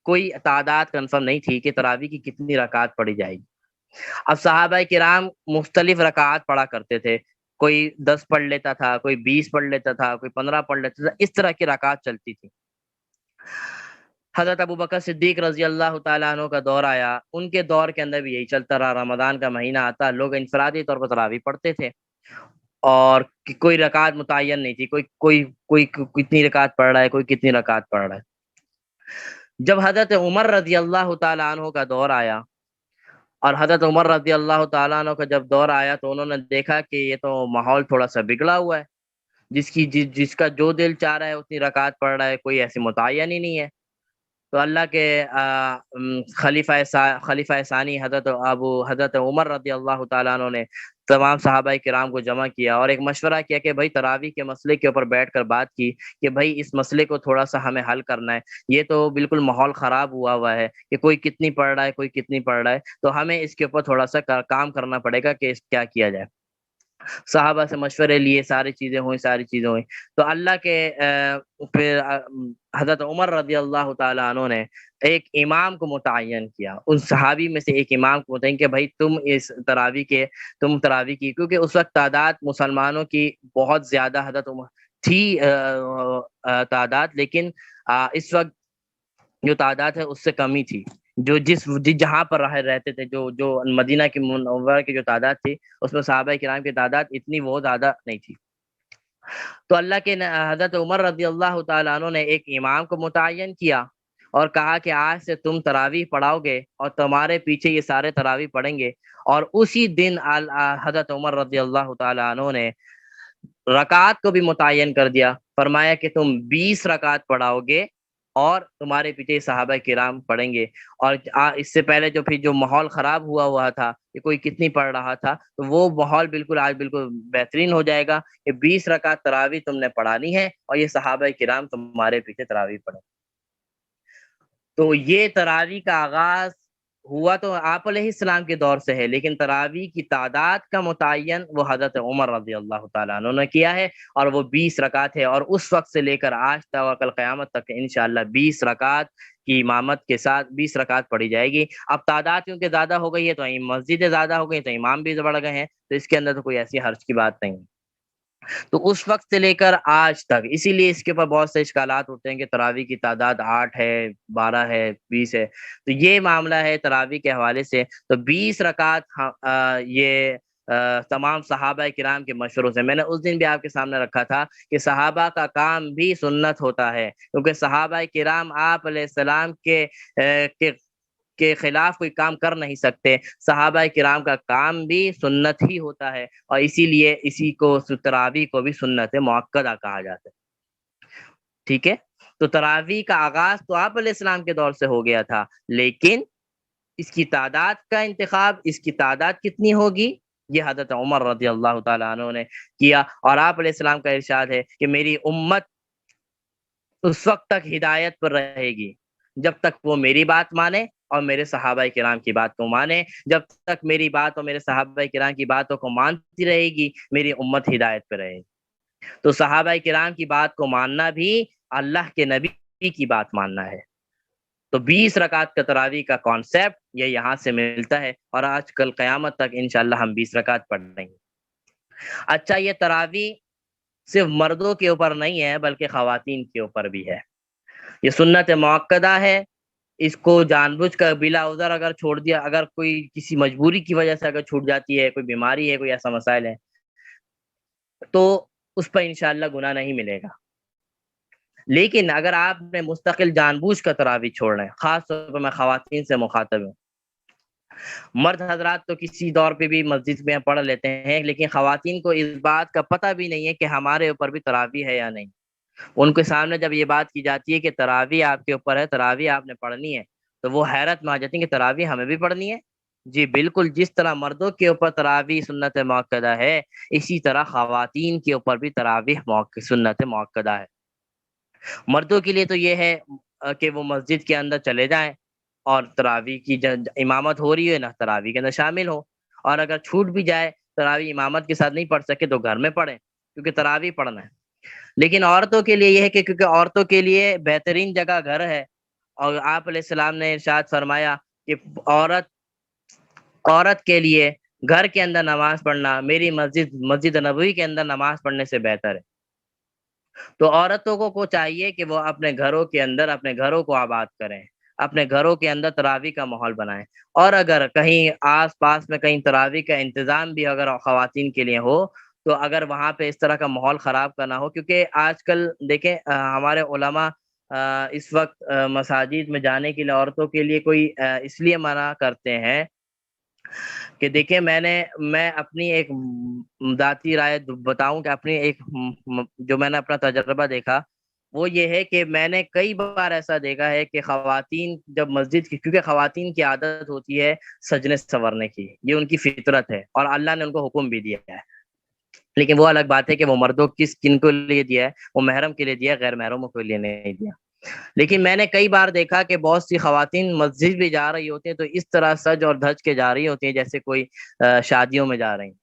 کوئی تعداد کنفرم نہیں تھی کہ تراویح کی کتنی رکعت پڑھی جائے گی۔ اب صحابہ کرام مختلف رکعات پڑھا کرتے تھے، کوئی 10 پڑھ لیتا تھا، کوئی 20 پڑھ لیتا تھا، کوئی 15 پڑھ لیتا تھا، اس طرح کی رکعت چلتی تھی۔ حضرت ابوبکر صدیق رضی اللہ تعالیٰ عنہ کا دور آیا، ان کے دور کے اندر بھی یہی چلتا رہا، رمضان کا مہینہ آتا لوگ انفرادی طور پر تراویح پڑھتے تھے، اور کوئی رکعت متعین نہیں تھی، کوئی کتنی رکعت پڑھ رہا ہے، کوئی کتنی رکعت پڑھ رہا ہے۔ جب حضرت عمر رضی اللہ تعالیٰ عنہ کا دور آیا، اور حضرت عمر رضی اللہ تعالیٰ عنہ کا جب دور آیا تو انہوں نے دیکھا کہ یہ تو ماحول تھوڑا سا بگڑا ہوا ہے، جس کا جو دل چاہ رہا ہے اتنی رکعت پڑھ رہا ہے، کوئی ایسی متعین ہی نہیں ہے۔ تو اللہ کے خلیفہ ثانی حضرت عمر رضی اللہ تعالیٰ عنہ نے تمام صحابہ کرام کو جمع کیا اور ایک مشورہ کیا کہ بھائی تراویح کے مسئلے کے اوپر بیٹھ کر بات کی کہ بھائی اس مسئلے کو تھوڑا سا ہمیں حل کرنا ہے، یہ تو بالکل ماحول خراب ہوا ہے کہ کوئی کتنی پڑھ رہا ہے کوئی کتنی پڑھ رہا ہے، تو ہمیں اس کے اوپر تھوڑا سا کام کرنا پڑے گا کہ کیا کیا جائے۔ صحابہ سے مشورے لیے، ساری چیزیں ہوئی، تو اللہ کے پھر حضرت عمر رضی اللہ تعالیٰ عنہ نے ایک امام کو متعین کیا، ان صحابی میں سے ایک امام کو متعین کہ بھائی تم تراویح کی، کیونکہ اس وقت تعداد مسلمانوں کی بہت زیادہ حضرت عمر تھی تعداد، لیکن اس وقت جو تعداد ہے اس سے کمی تھی، جو جہاں پر رہتے تھے، جو مدینہ کی منورہ کی جو تعداد تھی اس میں صحابہ کرام کی تعداد اتنی وہ زیادہ نہیں تھی۔ تو اللہ کے حضرت عمر رضی اللہ تعالیٰ عنہ نے ایک امام کو متعین کیا اور کہا کہ آج سے تم تراویح پڑھاؤ گے اور تمہارے پیچھے یہ سارے تراویح پڑھیں گے، اور اسی دن حضرت عمر رضی اللہ تعالیٰ عنہ نے رکعت کو بھی متعین کر دیا، فرمایا کہ تم 20 رکعت پڑھاؤ گے اور تمہارے پیچھے صحابہ کرام پڑھیں گے۔ اور اس سے پہلے جو پھر جو ماحول خراب ہوا تھا کہ کوئی کتنی پڑھ رہا تھا، تو وہ ماحول بالکل آج بالکل بہترین ہو جائے گا کہ 20 رکعت تراویح تم نے پڑھانی ہے اور یہ صحابہ کرام تمہارے پیچھے تراویح پڑھیں۔ تو یہ تراویح کا آغاز ہوا تو آپ علیہ السلام کے دور سے ہے، لیکن تراویح کی تعداد کا متعین وہ حضرت عمر رضی اللہ تعالیٰ عنہ نے کیا ہے، اور وہ 20 رکعت ہے، اور اس وقت سے لے کر آج تک اور کل قیامت تک انشاءاللہ 20 رکعت کی امامت کے ساتھ 20 رکعت پڑھی جائے گی۔ اب تعداد کیونکہ زیادہ ہو گئی ہے تو مسجدیں زیادہ ہو گئی تو امام بھی بڑھ گئے ہیں، تو اس کے اندر تو کوئی ایسی حرج کی بات نہیں۔ تو اس وقت سے لے کر آج تک اسی لیے اس کے اوپر بہت سے اشکالات ہوتے ہیں کہ تراویح کی تعداد 8 ہے، 12 ہے، 20 ہے۔ تو یہ معاملہ ہے تراویح کے حوالے سے، تو 20 رکعت یہ تمام صحابہ کرام کے مشوروں سے، میں نے اس دن بھی آپ کے سامنے رکھا تھا کہ صحابہ کا کام بھی سنت ہوتا ہے، کیونکہ صحابہ کرام آپ علیہ السلام کے خلاف کوئی کام کر نہیں سکتے، صحابہ کرام کا کام بھی سنت ہی ہوتا ہے، اور اسی لیے اسی کو تراویح کو بھی سنت مؤکدہ کہا جاتا ہے۔ ٹھیک ہے، تو تراویح کا آغاز تو آپ علیہ السلام کے دور سے ہو گیا تھا، لیکن اس کی تعداد کا انتخاب، اس کی تعداد کتنی ہوگی، یہ حضرت عمر رضی اللہ تعالیٰ عنہ نے کیا، اور آپ علیہ السلام کا ارشاد ہے کہ میری امت اس وقت تک ہدایت پر رہے گی جب تک وہ میری بات مانے اور میرے صحابہ کرام کی بات کو مانے۔ جب تک میری بات اور میرے صحابہ کرام کی باتوں کو مانتی رہے گی، میری امت ہدایت پہ رہے گی۔ تو صحابہ کرام کی بات کو ماننا بھی اللہ کے نبی کی بات ماننا ہے۔ تو 20 رکعت کا تراویح کا کانسیپٹ یہ یہاں سے ملتا ہے، اور آج کل قیامت تک انشاءاللہ ہم 20 رکعت پڑھ رہے ہیں۔ اچھا، یہ تراویح صرف مردوں کے اوپر نہیں ہے بلکہ خواتین کے اوپر بھی ہے، یہ سنت مؤکدہ ہے۔ اس کو جان بوجھ کر بلا عذر اگر چھوڑ دیا، اگر کوئی کسی مجبوری کی وجہ سے اگر چھوٹ جاتی ہے، کوئی بیماری ہے، کوئی ایسا مسائل ہے، تو اس پر انشاءاللہ گناہ نہیں ملے گا۔ لیکن اگر آپ نے مستقل جان بوجھ کر تراویح چھوڑ رہے ہیں، خاص طور پر میں خواتین سے مخاطب ہوں، مرد حضرات تو کسی دور پہ بھی مسجد میں پڑھ لیتے ہیں، لیکن خواتین کو اس بات کا پتہ بھی نہیں ہے کہ ہمارے اوپر بھی تراویح ہے یا نہیں۔ ان کے سامنے جب یہ بات کی جاتی ہے کہ تراویح آپ کے اوپر ہے، تراویح آپ نے پڑھنی ہے، تو وہ حیرت میں آ جاتی ہیں کہ تراویح ہمیں بھی پڑھنی ہے۔ جی بالکل، جس طرح مردوں کے اوپر تراویح سنت مؤکدہ ہے، اسی طرح خواتین کے اوپر بھی تراویح سنت مؤکدہ ہے۔ مردوں کے لیے تو یہ ہے کہ وہ مسجد کے اندر چلے جائیں اور تراویح کی امامت ہو رہی ہے نا، تراویح کے اندر شامل ہو، اور اگر چھوٹ بھی جائے تراویح امامت کے ساتھ نہیں پڑھ سکے تو گھر میں پڑھیں، کیونکہ تراویح پڑھنا ہے۔ لیکن عورتوں کے لیے یہ ہے کہ کیونکہ عورتوں کے لیے بہترین جگہ گھر ہے، اور آپ علیہ السلام نے ارشاد فرمایا کہ عورت کے لیے گھر کے اندر نماز پڑھنا میری مسجد نبوی کے اندر نماز پڑھنے سے بہتر ہے۔ تو عورتوں کو چاہیے کہ وہ اپنے گھروں کے اندر اپنے گھروں کو آباد کریں، اپنے گھروں کے اندر تراویح کا ماحول بنائیں، اور اگر کہیں آس پاس میں کہیں تراویح کا انتظام بھی اگر خواتین کے لیے ہو، تو اگر وہاں پہ اس طرح کا ماحول خراب کرنا ہو، کیونکہ آج کل دیکھیں ہمارے علماء اس وقت مساجد میں جانے کے لیے عورتوں کے لیے کوئی اس لیے منع کرتے ہیں کہ دیکھیں میں اپنی ایک ذاتی رائے بتاؤں کہ اپنی ایک جو میں نے اپنا تجربہ دیکھا وہ یہ ہے کہ میں نے کئی بار ایسا دیکھا ہے کہ خواتین جب مسجد کی، کیونکہ خواتین کی عادت ہوتی ہے سجنے سنورنے کی، یہ ان کی فطرت ہے اور اللہ نے ان کو حکم بھی دیا ہے، لیکن وہ الگ بات ہے کہ وہ مردوں کن کو لیے دیا ہے، وہ محرم کے لیے دیا ہے، غیر محرموں کے لیے نہیں دیا۔ لیکن میں نے کئی بار دیکھا کہ بہت سی خواتین مسجد بھی جا رہی ہوتی ہیں تو اس طرح سج اور دھج کے جا رہی ہوتی ہیں جیسے کوئی شادیوں میں جا رہی ہیں۔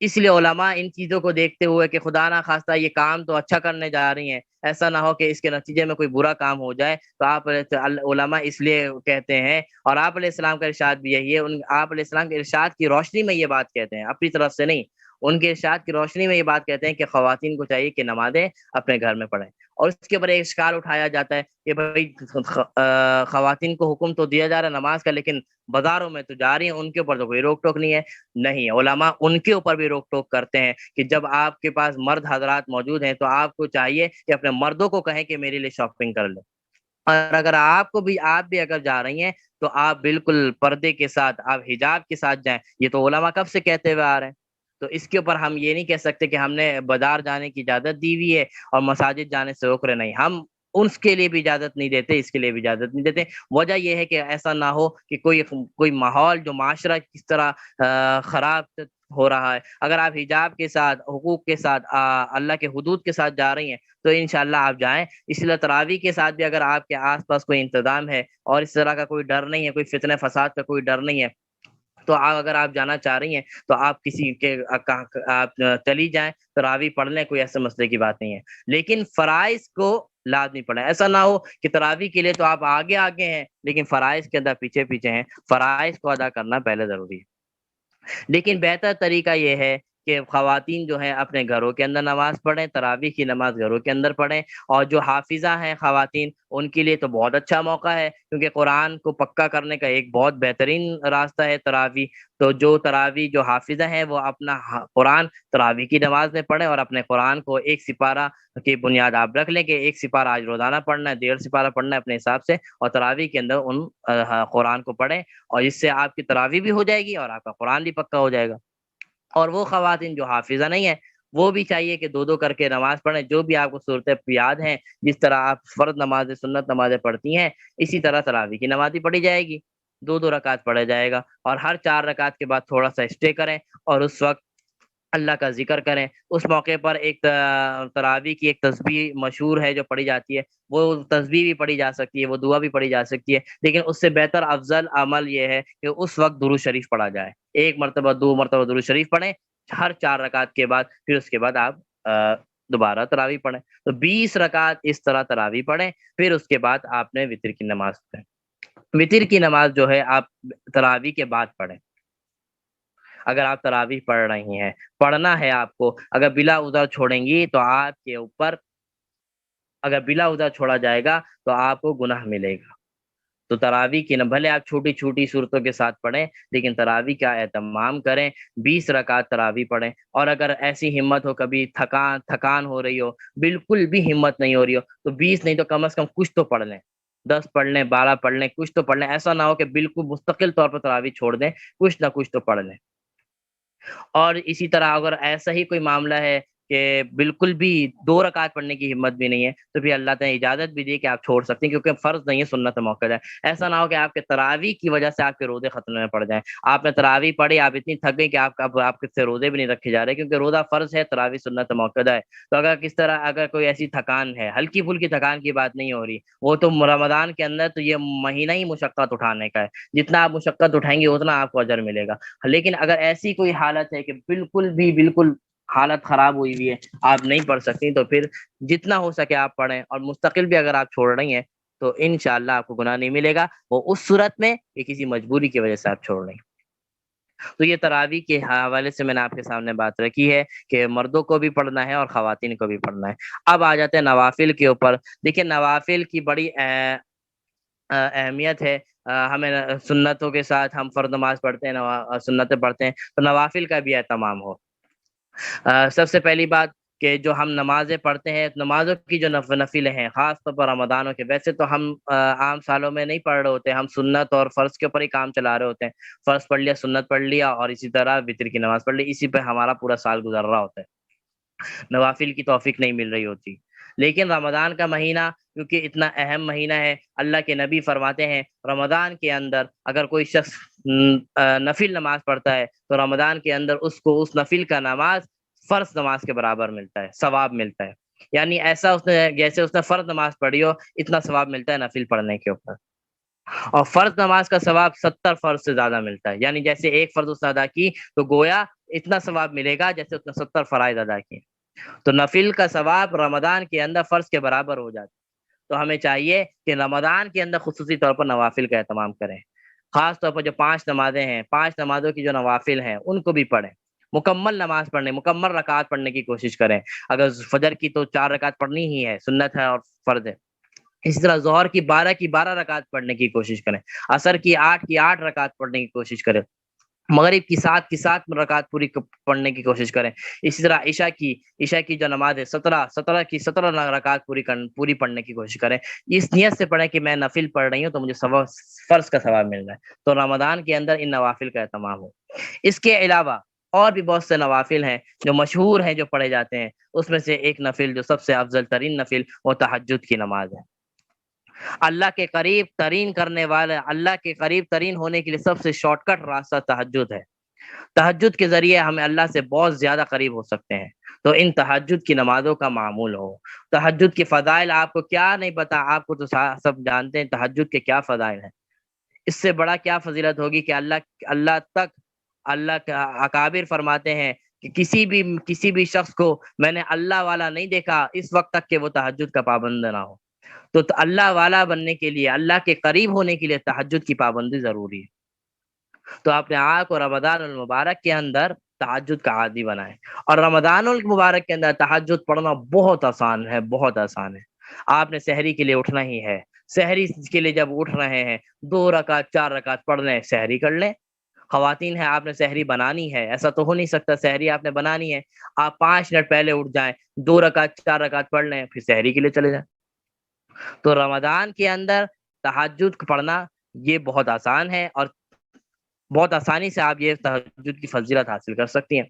اس لیے علماء ان چیزوں کو دیکھتے ہوئے کہ خدا نہ خواستہ یہ کام تو اچھا کرنے جا رہی ہیں، ایسا نہ ہو کہ اس کے نتیجے میں کوئی برا کام ہو جائے، تو آپ علماء اس لیے کہتے ہیں، اور آپ علیہ السلام کا ارشاد بھی یہی ہے، آپ علیہ السلام کے ارشاد کی روشنی میں یہ بات کہتے ہیں، اپنی طرف سے نہیں، ان کے ارشاد کی روشنی میں یہ بات کہتے ہیں کہ خواتین کو چاہیے کہ نمازیں اپنے گھر میں پڑھیں۔ اور اس کے اوپر ایک اشکال اٹھایا جاتا ہے کہ بھائی خواتین کو حکم تو دیا جا رہا ہے نماز کا، لیکن بازاروں میں تو جا رہی ہیں، ان کے اوپر تو کوئی روک ٹوک نہیں ہے۔ نہیں، علماء ان کے اوپر بھی روک ٹوک کرتے ہیں کہ جب آپ کے پاس مرد حضرات موجود ہیں تو آپ کو چاہیے کہ اپنے مردوں کو کہیں کہ میرے لیے شاپنگ کر لیں، اور اگر آپ بھی اگر جا رہی ہیں تو آپ بالکل پردے کے ساتھ، آپ حجاب کے ساتھ جائیں۔ یہ تو علماء کب سے کہتے ہوئے آ رہے ہیں، تو اس کے اوپر ہم یہ نہیں کہہ سکتے کہ ہم نے بازار جانے کی اجازت دی ہوئی ہے اور مساجد جانے سے روک رہے، نہیں، ہم اس کے لیے بھی اجازت نہیں دیتے، اس کے لیے بھی اجازت نہیں دیتے۔ وجہ یہ ہے کہ ایسا نہ ہو کہ کوئی ماحول جو معاشرہ کس طرح خراب ہو رہا ہے، اگر آپ حجاب کے ساتھ، حقوق کے ساتھ، اللہ کے حدود کے ساتھ جا رہی ہیں تو انشاءاللہ آپ جائیں۔ اسی لیے تراویح کے ساتھ بھی اگر آپ کے آس پاس کوئی انتظام ہے اور اس طرح کا کوئی ڈر نہیں ہے، کوئی فتنہ فساد کا کوئی ڈر نہیں ہے، تو اگر آپ جانا چاہ رہی ہیں تو آپ کسی کے آپ چلی جائیں، تراویح پڑھ لیں، کوئی ایسے مسئلے کی بات نہیں ہے۔ لیکن فرائض کو لازمی پڑھیں، ایسا نہ ہو کہ تراویح کے لیے تو آپ آگے آگے ہیں لیکن فرائض کے اندر پیچھے پیچھے ہیں۔ فرائض کو ادا کرنا پہلے ضروری ہے۔ لیکن بہتر طریقہ یہ ہے کہ خواتین جو ہیں اپنے گھروں کے اندر نماز پڑھیں، تراویح کی نماز گھروں کے اندر پڑھیں، اور جو حافظہ ہیں خواتین ان کے لیے تو بہت اچھا موقع ہے، کیونکہ قرآن کو پکا کرنے کا ایک بہت بہترین راستہ ہے تراویح۔ تو جو تراویح جو حافظہ ہیں وہ اپنا قرآن تراویح کی نماز میں پڑھیں، اور اپنے قرآن کو ایک سپارہ کی بنیاد آپ رکھ لیں کہ ایک سپارہ آج روزانہ پڑھنا ہے، 1.5 سپارہ پڑھنا ہے اپنے حساب سے، اور تراویح کے اندر ان قرآن کو پڑھیں، اور اس سے آپ کی تراویح بھی ہو جائے گی اور آپ کا قرآن بھی پکا ہو جائے گا۔ اور وہ خواتین جو حافظہ نہیں ہے وہ بھی چاہیے کہ دو دو کر کے نماز پڑھیں، جو بھی آپ کو صورتیں یاد ہیں، جس طرح آپ فرض نمازیں سنت نمازیں پڑھتی ہیں اسی طرح تراویح کی نماز بھی پڑھی جائے گی، 2 2 رکعت پڑھا جائے گا، اور ہر 4 رکعت کے بعد تھوڑا سا اسٹے کریں اور اس وقت اللہ کا ذکر کریں۔ اس موقع پر ایک تراویح کی ایک تسبیح مشہور ہے جو پڑھی جاتی ہے، وہ تسبیح بھی پڑھی جا سکتی ہے، وہ دعا بھی پڑھی جا سکتی ہے، لیکن اس سے بہتر افضل عمل یہ ہے کہ اس وقت درود شریف پڑھا جائے، 1 مرتبہ 2 مرتبہ درود شریف پڑھیں ہر 4 رکعت کے بعد، پھر اس کے بعد آپ دوبارہ تراویح پڑھیں، تو 20 رکعت اس طرح تراویح پڑھیں، پھر اس کے بعد آپ نے وتر کی نماز پڑھیں۔ وتر کی نماز جو ہے آپ تراویح کے بعد پڑھیں۔ اگر آپ تراویح پڑھ رہی ہیں، پڑھنا ہے آپ کو، اگر بلا عذر چھوڑیں گی تو آپ کے اوپر، اگر بلا عذر چھوڑا جائے گا تو آپ کو گناہ ملے گا۔ تو تراویح کی بھلے آپ چھوٹی چھوٹی صورتوں کے ساتھ پڑھیں لیکن تراویح کا اہتمام کریں، 20 رکعت تراویح پڑھیں، اور اگر ایسی ہمت ہو کبھی تھکان ہو رہی ہو، بالکل بھی ہمت نہیں ہو رہی ہو، تو 20 نہیں تو کم از کم کچھ تو پڑھ لیں، 10 پڑھ لیں، 12 پڑھ لیں، کچھ تو پڑھ لیں، ایسا نہ ہو کہ بالکل مستقل طور پر تراویح چھوڑ دیں، کچھ نہ کچھ تو پڑھ لیں۔ اور اسی طرح اگر ایسا ہی کوئی معاملہ ہے کہ بالکل بھی 2 رکعت پڑھنے کی ہمت بھی نہیں ہے، تو پھر اللہ تعالیٰ نے اجازت بھی دی کہ آپ چھوڑ سکتے ہیں، کیونکہ فرض نہیں ہے، سنت موقع ہے۔ ایسا نہ ہو کہ آپ کے تراویح کی وجہ سے آپ کے روزے ختم میں پڑ جائیں، آپ نے تراویح پڑھی، آپ اتنی تھک گئی کہ آپ سے روزے بھی نہیں رکھے جا رہے، کیونکہ روزہ فرض ہے، تراویح سنت موقع ہے۔ تو اگر کس طرح اگر کوئی ایسی تھکان ہے، ہلکی پھلکی تھکان کی بات نہیں ہو رہی، وہ تو رمضان کے اندر تو یہ مہینہ ہی مشقت اٹھانے کا ہے، جتنا آپ مشقت اٹھائیں گے اتنا آپ کو اجر ملے گا۔ لیکن اگر ایسی کوئی حالت ہے کہ بالکل حالت خراب ہوئی ہوئی ہے، آپ نہیں پڑھ سکتی، تو پھر جتنا ہو سکے آپ پڑھیں، اور مستقل بھی اگر آپ چھوڑ رہی ہیں تو انشاءاللہ آپ کو گناہ نہیں ملے گا، وہ اس صورت میں کہ کسی مجبوری کی وجہ سے آپ چھوڑ رہی ہیں۔ تو یہ تراویح کے حوالے سے میں نے آپ کے سامنے بات رکھی ہے کہ مردوں کو بھی پڑھنا ہے اور خواتین کو بھی پڑھنا ہے۔ اب آ جاتے ہیں نوافل کے اوپر۔ دیکھیں نوافل کی بڑی اہمیت ہے۔ ہمیں سنتوں کے ساتھ ہم فرض نماز پڑھتے ہیں، سنتیں پڑھتے ہیں، تو نوافل کا بھی اہتمام ہو۔ سب سے پہلی بات کہ جو ہم نمازیں پڑھتے ہیں، نمازوں کی جو نفلیں ہیں، خاص طور پر رمضانوں کے، ویسے تو ہم عام سالوں میں نہیں پڑھ رہے ہوتے، ہم سنت اور فرض کے اوپر ہی کام چلا رہے ہوتے ہیں، فرض پڑھ لیا، سنت پڑھ لیا، اور اسی طرح وتر کی نماز پڑھ لی، اسی پہ ہمارا پورا سال گزر رہا ہوتا ہے، نوافل کی توفیق نہیں مل رہی ہوتی۔ لیکن رمضان کا مہینہ کیونکہ اتنا اہم مہینہ ہے، اللہ کے نبی فرماتے ہیں رمضان کے اندر اگر کوئی شخص نفل نماز پڑھتا ہے تو رمضان کے اندر اس کو اس نفل کا نماز فرض نماز کے برابر ملتا ہے، ثواب ملتا ہے، یعنی ایسا اس نے جیسے اس نے فرض نماز پڑھی ہو اتنا ثواب ملتا ہے نفل پڑھنے کے اوپر۔ اور فرض نماز کا ثواب 70 فرض سے زیادہ ملتا ہے، یعنی جیسے ایک فرض اس نے ادا کی تو گویا اتنا ثواب ملے گا جیسے اس نے 70 فرائض ادا کیے، تو نفل کا ثواب رمضان کے اندر فرض کے برابر ہو جاتا ہے۔ تو ہمیں چاہیے کہ رمضان کے اندر خصوصی طور پر نوافل کا اہتمام کریں، خاص طور پر جو 5 نمازیں ہیں، 5 نمازوں کی جو نوافل ہیں ان کو بھی پڑھیں، مکمل نماز پڑھنے، مکمل رکعات پڑھنے کی کوشش کریں۔ اگر فجر کی تو 4 رکعت پڑھنی ہی ہے، سنت ہے اور فرض ہے، اسی طرح ظہر کی 12 کی 12 رکعت پڑھنے کی کوشش کریں، عصر کی 8 کی 8 رکعت پڑھنے کی کوشش کریں، مغرب کی 7 کی 7 رکعت پوری پڑھنے کی کوشش کریں، اسی طرح عشاء کی جو نماز ہے 17 کی 17 رکعت پوری پڑھنے کی کوشش کریں، اس نیت سے پڑھیں کہ میں نفل پڑھ رہی ہوں تو مجھے فرض کا ثواب مل رہا ہے، تو رمضان کے اندر ان نوافل کا اہتمام ہو۔ اس کے علاوہ اور بھی بہت سے نوافل ہیں جو مشہور ہیں جو پڑھے جاتے ہیں، اس میں سے ایک نفل جو سب سے افضل ترین نفل وہ تہجد کی نماز ہے۔ اللہ کے قریب ترین کرنے والے، اللہ کے قریب ترین ہونے کے لیے سب سے شارٹ کٹ راستہ تہجد ہے۔ تہجد کے ذریعے ہم اللہ سے بہت زیادہ قریب ہو سکتے ہیں، تو ان تہجد کی نمازوں کا معمول ہو۔ تہجد کے فضائل آپ کو کیا نہیں پتا، آپ کو تو سب جانتے ہیں تہجد کے کیا فضائل ہیں۔ اس سے بڑا کیا فضیلت ہوگی کہ اللہ تک، اللہ کا اکابر فرماتے ہیں کہ کسی بھی شخص کو میں نے اللہ والا نہیں دیکھا اس وقت تک کہ وہ تہجد کا پابند نہ ہو۔ تو اللہ والا بننے کے لیے، اللہ کے قریب ہونے کے لیے تہجد کی پابندی ضروری ہے۔ تو اپنے آپ کو رمضان المبارک کے اندر تہجد کا عادی بنائیں، اور رمضان المبارک کے اندر تہجد پڑھنا بہت آسان ہے، بہت آسان ہے۔ آپ نے سحری کے لیے اٹھنا ہی ہے، سحری کے لیے جب اٹھ رہے ہیں 2 رکعت 4 رکعت پڑھ لیں، سحری کر لیں۔ خواتین ہیں، آپ نے سحری بنانی ہے، ایسا تو ہو نہیں سکتا سحری آپ نے بنانی ہے، آپ 5 منٹ پہلے اٹھ جائیں، 2 رکعت 4 رکعت پڑھ لیں، پھر سحری کے لیے چلے جائیں۔ تو رمضان کے اندر تہجد پڑھنا یہ بہت آسان ہے، اور بہت آسانی سے آپ یہ تہجد کی فضیلت حاصل کر سکتی ہیں۔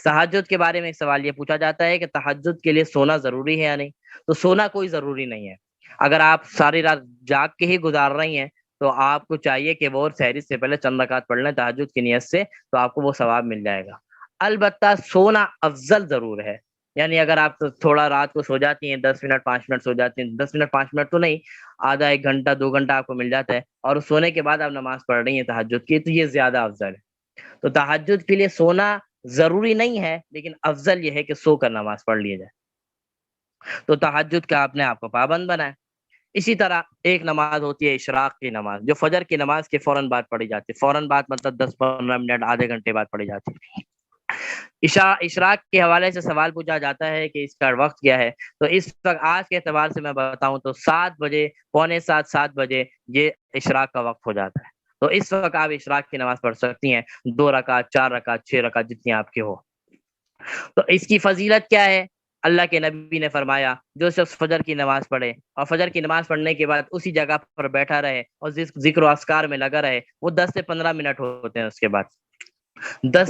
تہجد کے بارے میں ایک سوال یہ پوچھا جاتا ہے کہ تہجد کے لیے سونا ضروری ہے یا نہیں؟ تو سونا کوئی ضروری نہیں ہے۔ اگر آپ ساری رات جاگ کے ہی گزار رہی ہیں تو آپ کو چاہیے کہ وہ سحری سے پہلے چند رکعت پڑھ لیں تہجد کی نیت سے، تو آپ کو وہ ثواب مل جائے گا۔ البتہ سونا افضل ضرور ہے، یعنی اگر آپ تھوڑا رات کو سو جاتی ہیں، 10 منٹ 5 منٹ سو جاتی ہیں، 10 منٹ 5 منٹ تو نہیں، آدھا 1 گھنٹہ 2 گھنٹہ آپ کو مل جاتا ہے، اور سونے کے بعد آپ نماز پڑھ رہی ہیں تہجد کی، تو یہ زیادہ افضل ہے۔ تو تہجد کے لیے سونا ضروری نہیں ہے، لیکن افضل یہ ہے کہ سو کر نماز پڑھ لیا جائے۔ تو تہجد کا اپنے آپ کو پابند بنائیں۔ اسی طرح ایک نماز ہوتی ہے اشراق کی نماز، جو فجر کی نماز کے فوراً بعد پڑھی جاتی ہے، فوراً بعد مطلب 10 15 منٹ آدھے گھنٹے بعد پڑھی جاتی ہے۔ اشراق کے حوالے سے سوال پوچھا جاتا ہے کہ اس کا وقت کیا ہے؟ تو اس وقت آج کے اعتبار سے میں بتاؤں تو 7 بجے، پونے 7 7 بجے یہ اشراق کا وقت ہو جاتا ہے۔ تو اس وقت آپ اشراق کی نماز پڑھ سکتی ہیں، 2 رکعت 4 رکعت 6 رکعت جتنی آپ کی ہو۔ تو اس کی فضیلت کیا ہے؟ اللہ کے نبی نے فرمایا جو شخص فجر کی نماز پڑھے اور فجر کی نماز پڑھنے کے بعد اسی جگہ پر بیٹھا رہے اور ذکر و اذکار میں لگا رہے، وہ 10 سے 15 منٹ ہوتے ہیں، اس کے بعد 10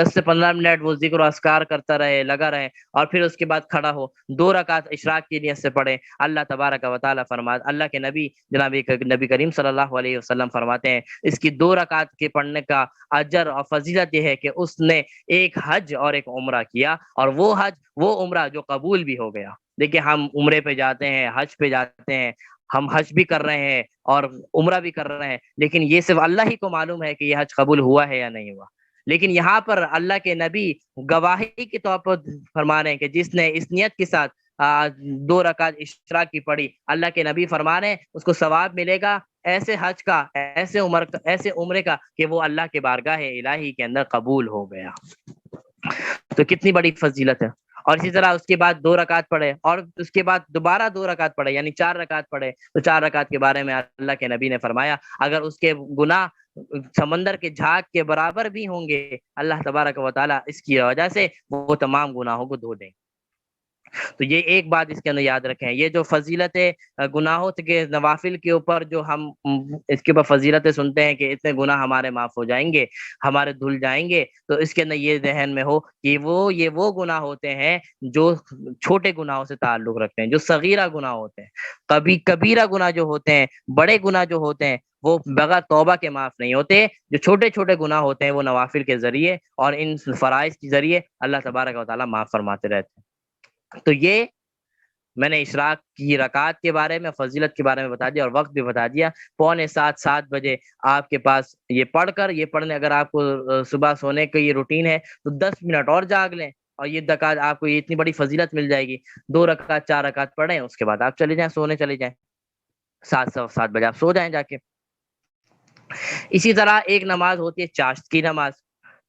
سے 15 منٹ وہ ذکر و اذکار کرتا رہے، لگا رہے، اور پھر اس کے بعد کھڑا ہو 2 رکعت اشراق کی نیت سے پڑھے، اللہ تبارک و تعالیٰ اللہ کے نبی جناب نبی کریم صلی اللہ علیہ وسلم فرماتے ہیں اس کی 2 رکعت کے پڑھنے کا اجر اور فضیلت یہ ہے کہ اس نے ایک حج اور ایک عمرہ کیا، اور وہ حج وہ عمرہ جو قبول بھی ہو گیا۔ دیکھیں، ہم عمرے پہ جاتے ہیں، حج پہ جاتے ہیں، ہم حج بھی کر رہے ہیں اور عمرہ بھی کر رہے ہیں، لیکن یہ صرف اللہ ہی کو معلوم ہے کہ یہ حج قبول ہوا ہے یا نہیں ہوا۔ لیکن یہاں پر اللہ کے نبی گواہی کے طور پر فرما رہے ہیں کہ جس نے اس نیت کے ساتھ 2 رکعت اشراق کی پڑھی، اللہ کے نبی فرما رہے ہیں اس کو ثواب ملے گا ایسے حج کا، ایسے عمرے کا کہ وہ اللہ کے بارگاہ الہی کے اندر قبول ہو گیا۔ تو کتنی بڑی فضیلت ہے۔ اور اسی طرح اس کے بعد 2 رکعت پڑھے، اور اس کے بعد دوبارہ 2 رکعت پڑھے، یعنی 4 رکعت پڑھے، تو 4 رکعت کے بارے میں اللہ کے نبی نے فرمایا اگر اس کے گناہ سمندر کے جھاگ کے برابر بھی ہوں گے، اللہ تبارک و تعالیٰ اس کی وجہ سے وہ تمام گناہوں کو دھو دیں گے۔ تو یہ ایک بات اس کے اندر یاد رکھیں، یہ جو فضیلت گناہوں کے نوافل کے اوپر جو ہم اس کے اوپر فضیلتیں سنتے ہیں کہ اتنے گناہ ہمارے معاف ہو جائیں گے، ہمارے دھل جائیں گے، تو اس کے اندر یہ ذہن میں ہو کہ وہ گناہ ہوتے ہیں جو چھوٹے گناہوں سے تعلق رکھتے ہیں، جو صغیرہ گناہ ہوتے ہیں۔ کبھی کبیرہ گناہ جو ہوتے ہیں، بڑے گناہ جو ہوتے ہیں، وہ بغیر توبہ کے معاف نہیں ہوتے۔ جو چھوٹے چھوٹے گناہ ہوتے ہیں وہ نوافل کے ذریعے اور ان فرائض کے ذریعے اللہ تبارک و تعالیٰ معاف فرماتے رہتے ہیں۔ تو یہ میں نے اشراق کی رکعات کے بارے میں، فضیلت کے بارے میں بتا دیا، اور وقت بھی بتا دیا۔ پونے 7 7 بجے آپ کے پاس یہ پڑھنے، اگر آپ کو صبح سونے کا یہ روٹین ہے تو 10 منٹ اور جاگ لیں، اور یہ رکعت آپ کو یہ اتنی بڑی فضیلت مل جائے گی۔ 2 رکعت 4 رکعت پڑھیں، اس کے بعد آپ چلے جائیں، سونے چلے جائیں، 7 7 بجے آپ سو جائیں جا کے۔ اسی طرح ایک نماز ہوتی ہے چاشت کی نماز۔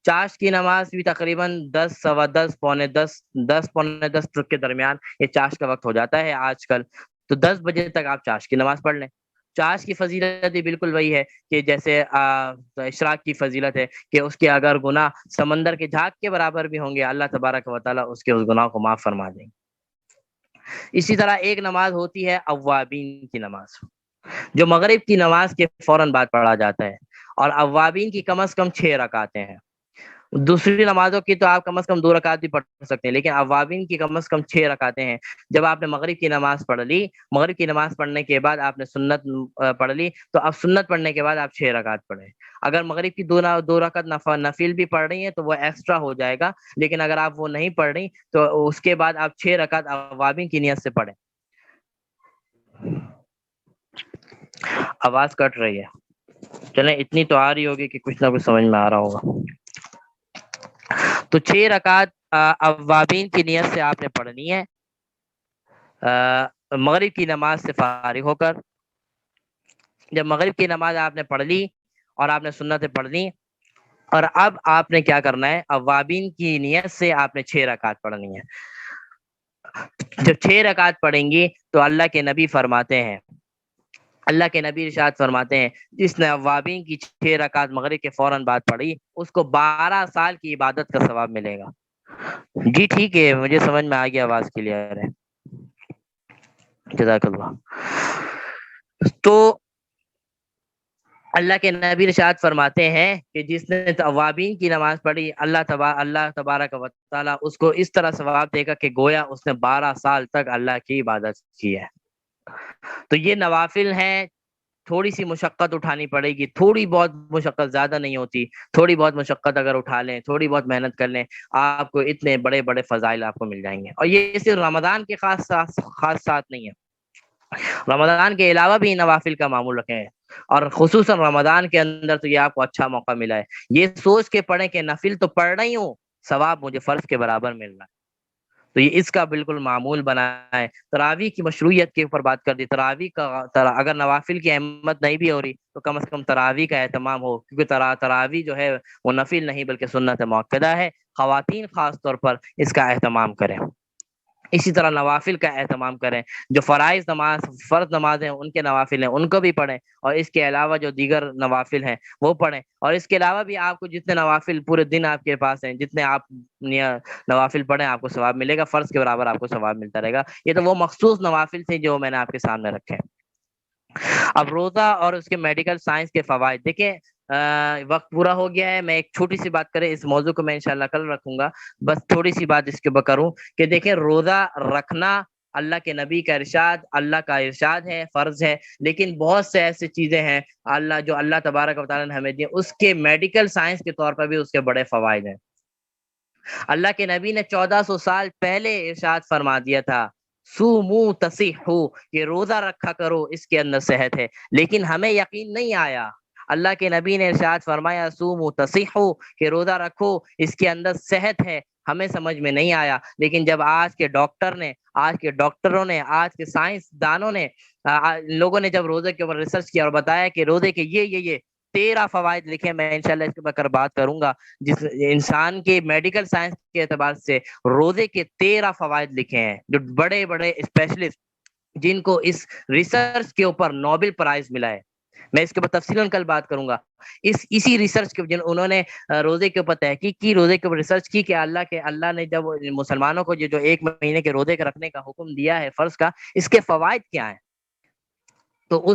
چاشت کی نماز بھی تقریباً 10 سوا 10 پونے 10 کے درمیان یہ چاشت کا وقت ہو جاتا ہے آج کل۔ تو 10 بجے تک آپ چاشت کی نماز پڑھ لیں۔ چاشت کی فضیلت بھی بالکل وہی ہے کہ جیسے اشراق کی فضیلت ہے کہ اس کے اگر گناہ سمندر کے جھاگ کے برابر بھی ہوں گے، اللہ تبارک و تعالیٰ اس کے اس گناہ کو معاف فرما دیں گے۔ اسی طرح ایک نماز ہوتی ہے اوابین کی نماز، جو مغرب کی نماز کے فوراً بعد پڑھا جاتا ہے، اور اوابین کی کم از کم 6 رکعتیں ہیں۔ دوسری نمازوں کی تو آپ کم از کم 2 رکعت بھی پڑھ سکتے ہیں، لیکن اوابین کی کم از کم 6 رکعتیں ہیں۔ جب آپ نے مغرب کی نماز پڑھ لی، مغرب کی نماز پڑھنے کے بعد آپ نے سنت پڑھ لی، تو اب سنت پڑھنے کے بعد آپ 6 رکعت پڑھیں۔ اگر مغرب کی 2 رکعت نفل بھی پڑھ رہی ہیں تو وہ ایکسٹرا ہو جائے گا، لیکن اگر آپ وہ نہیں پڑھ رہی تو اس کے بعد آپ 6 رکعت اوابین کی نیت سے پڑھیں۔ آواز کٹ رہی ہے، چلیں اتنی تو آ رہی ہوگی کہ کچھ نہ کچھ سمجھ میں آ رہا ہوگا۔ تو 6 رکعت اوابین کی نیت سے آپ نے پڑھنی ہے مغرب کی نماز سے فارغ ہو کر۔ جب مغرب کی نماز آپ نے پڑھ لی اور آپ نے سنتیں پڑھ لی، اور اب آپ نے کیا کرنا ہے، اوابین کی نیت سے آپ نے 6 رکعت پڑھنی ہے۔ جب 6 رکعت پڑھیں گی تو اللہ کے نبی فرماتے ہیں، اللہ کے نبی ارشاد فرماتے ہیں، جس نے اوابین کی 6 رکعت مغرب کے فوراً بعد پڑھی، اس کو 12 سال کی عبادت کا ثواب ملے گا۔ جی ٹھیک ہے، مجھے سمجھ میں آ گیا، آواز کلیئر ہے، جزاک اللہ۔ تو اللہ کے نبی ارشاد فرماتے ہیں کہ جس نے اوابین کی نماز پڑھی، اللہ تبارک و تعالیٰ اس کو اس طرح ثواب دے گا کہ گویا اس نے 12 سال تک اللہ کی عبادت کی ہے۔ تو یہ نوافل ہیں، تھوڑی سی مشقت اٹھانی پڑے گی، تھوڑی بہت مشقت، زیادہ نہیں ہوتی، تھوڑی بہت مشقت اگر اٹھا لیں، تھوڑی بہت محنت کر لیں، آپ کو اتنے بڑے بڑے فضائل آپ کو مل جائیں گے۔ اور یہ صرف رمضان کے خاص ساتھ نہیں ہے، رمضان کے علاوہ بھی نوافل کا معمول رکھے ہیں، اور خصوصاً رمضان کے اندر تو یہ آپ کو اچھا موقع ملا ہے، یہ سوچ کے پڑھیں کہ نفل تو پڑھ رہی ہوں، ثواب مجھے فرض کے برابر مل رہا ہے، تو یہ اس کا بالکل معمول بنائے۔ تراویح کی مشروعیت کے اوپر بات کر دی، تراویح کا اگر نوافل کی اہمیت نہیں بھی ہو رہی تو کم از کم تراویح کا اہتمام ہو، کیونکہ تراویح جو ہے وہ نفل نہیں بلکہ سنت مؤکدہ ہے، خواتین خاص طور پر اس کا اہتمام کریں۔ اسی طرح نوافل کا اہتمام کریں، جو فرض نماز ہیں ان کے نوافل ہیں ان کو بھی پڑھیں، اور اس کے علاوہ جو دیگر نوافل ہیں وہ پڑھیں، اور اس کے علاوہ بھی آپ کو جتنے نوافل پورے دن آپ کے پاس ہیں، جتنے آپ نوافل پڑھیں آپ کو ثواب ملے گا، فرض کے برابر آپ کو ثواب ملتا رہے گا۔ یہ تو وہ مخصوص نوافل تھے جو میں نے آپ کے سامنے رکھے ہیں۔ اب روزہ اور اس کے میڈیکل سائنس کے فوائد دیکھیں، وقت پورا ہو گیا ہے، میں ایک چھوٹی سی بات کریں، اس موضوع کو میں انشاءاللہ کل رکھوں گا، بس تھوڑی سی بات اس کے اوپر کروں کہ دیکھیں روزہ رکھنا اللہ کے نبی کا ارشاد، اللہ کا ارشاد ہے، فرض ہے، لیکن بہت سے ایسی چیزیں ہیں اللہ تبارک و تعالیٰ نے ہمیں دی، اس کے میڈیکل سائنس کے طور پر بھی اس کے بڑے فوائد ہیں۔ اللہ کے نبی نے 1400 سال پہلے ارشاد فرما دیا تھا، سومو تصیحو، کہ روزہ رکھا کرو اس کے اندر صحت ہے، لیکن ہمیں یقین نہیں آیا۔ اللہ کے نبی نے ارشاد فرمایا سومو تصیحو، کہ روزہ رکھو اس کے اندر صحت ہے، ہمیں سمجھ میں نہیں آیا، لیکن جب آج کے ڈاکٹروں نے، آج کے سائنس دانوں نے، لوگوں نے جب روزے کے اوپر ریسرچ کیا اور بتایا کہ روزے کے یہ 13 فوائد لکھے، میں انشاءاللہ اس کے اوپر بات کروں گا، جس انسان کے میڈیکل سائنس کے اعتبار سے روزے کے 13 فوائد لکھے ہیں، جو بڑے بڑے اسپیشلسٹ جن کو اس ریسرچ کے اوپر نوبل پرائز ملا ہے، میں اس کے اوپر تفصیلاً کل بات کروں گا۔ اسی ریسرچ کے انہوں نے روزے کے اوپر تحقیق کی، روزے کے اوپر ریسرچ کی کہ اللہ نے جب مسلمانوں کو جو 1 مہینے کے روزے کے رکھنے کا حکم دیا ہے فرض کا، اس کے فوائد کیا ہیں۔ تو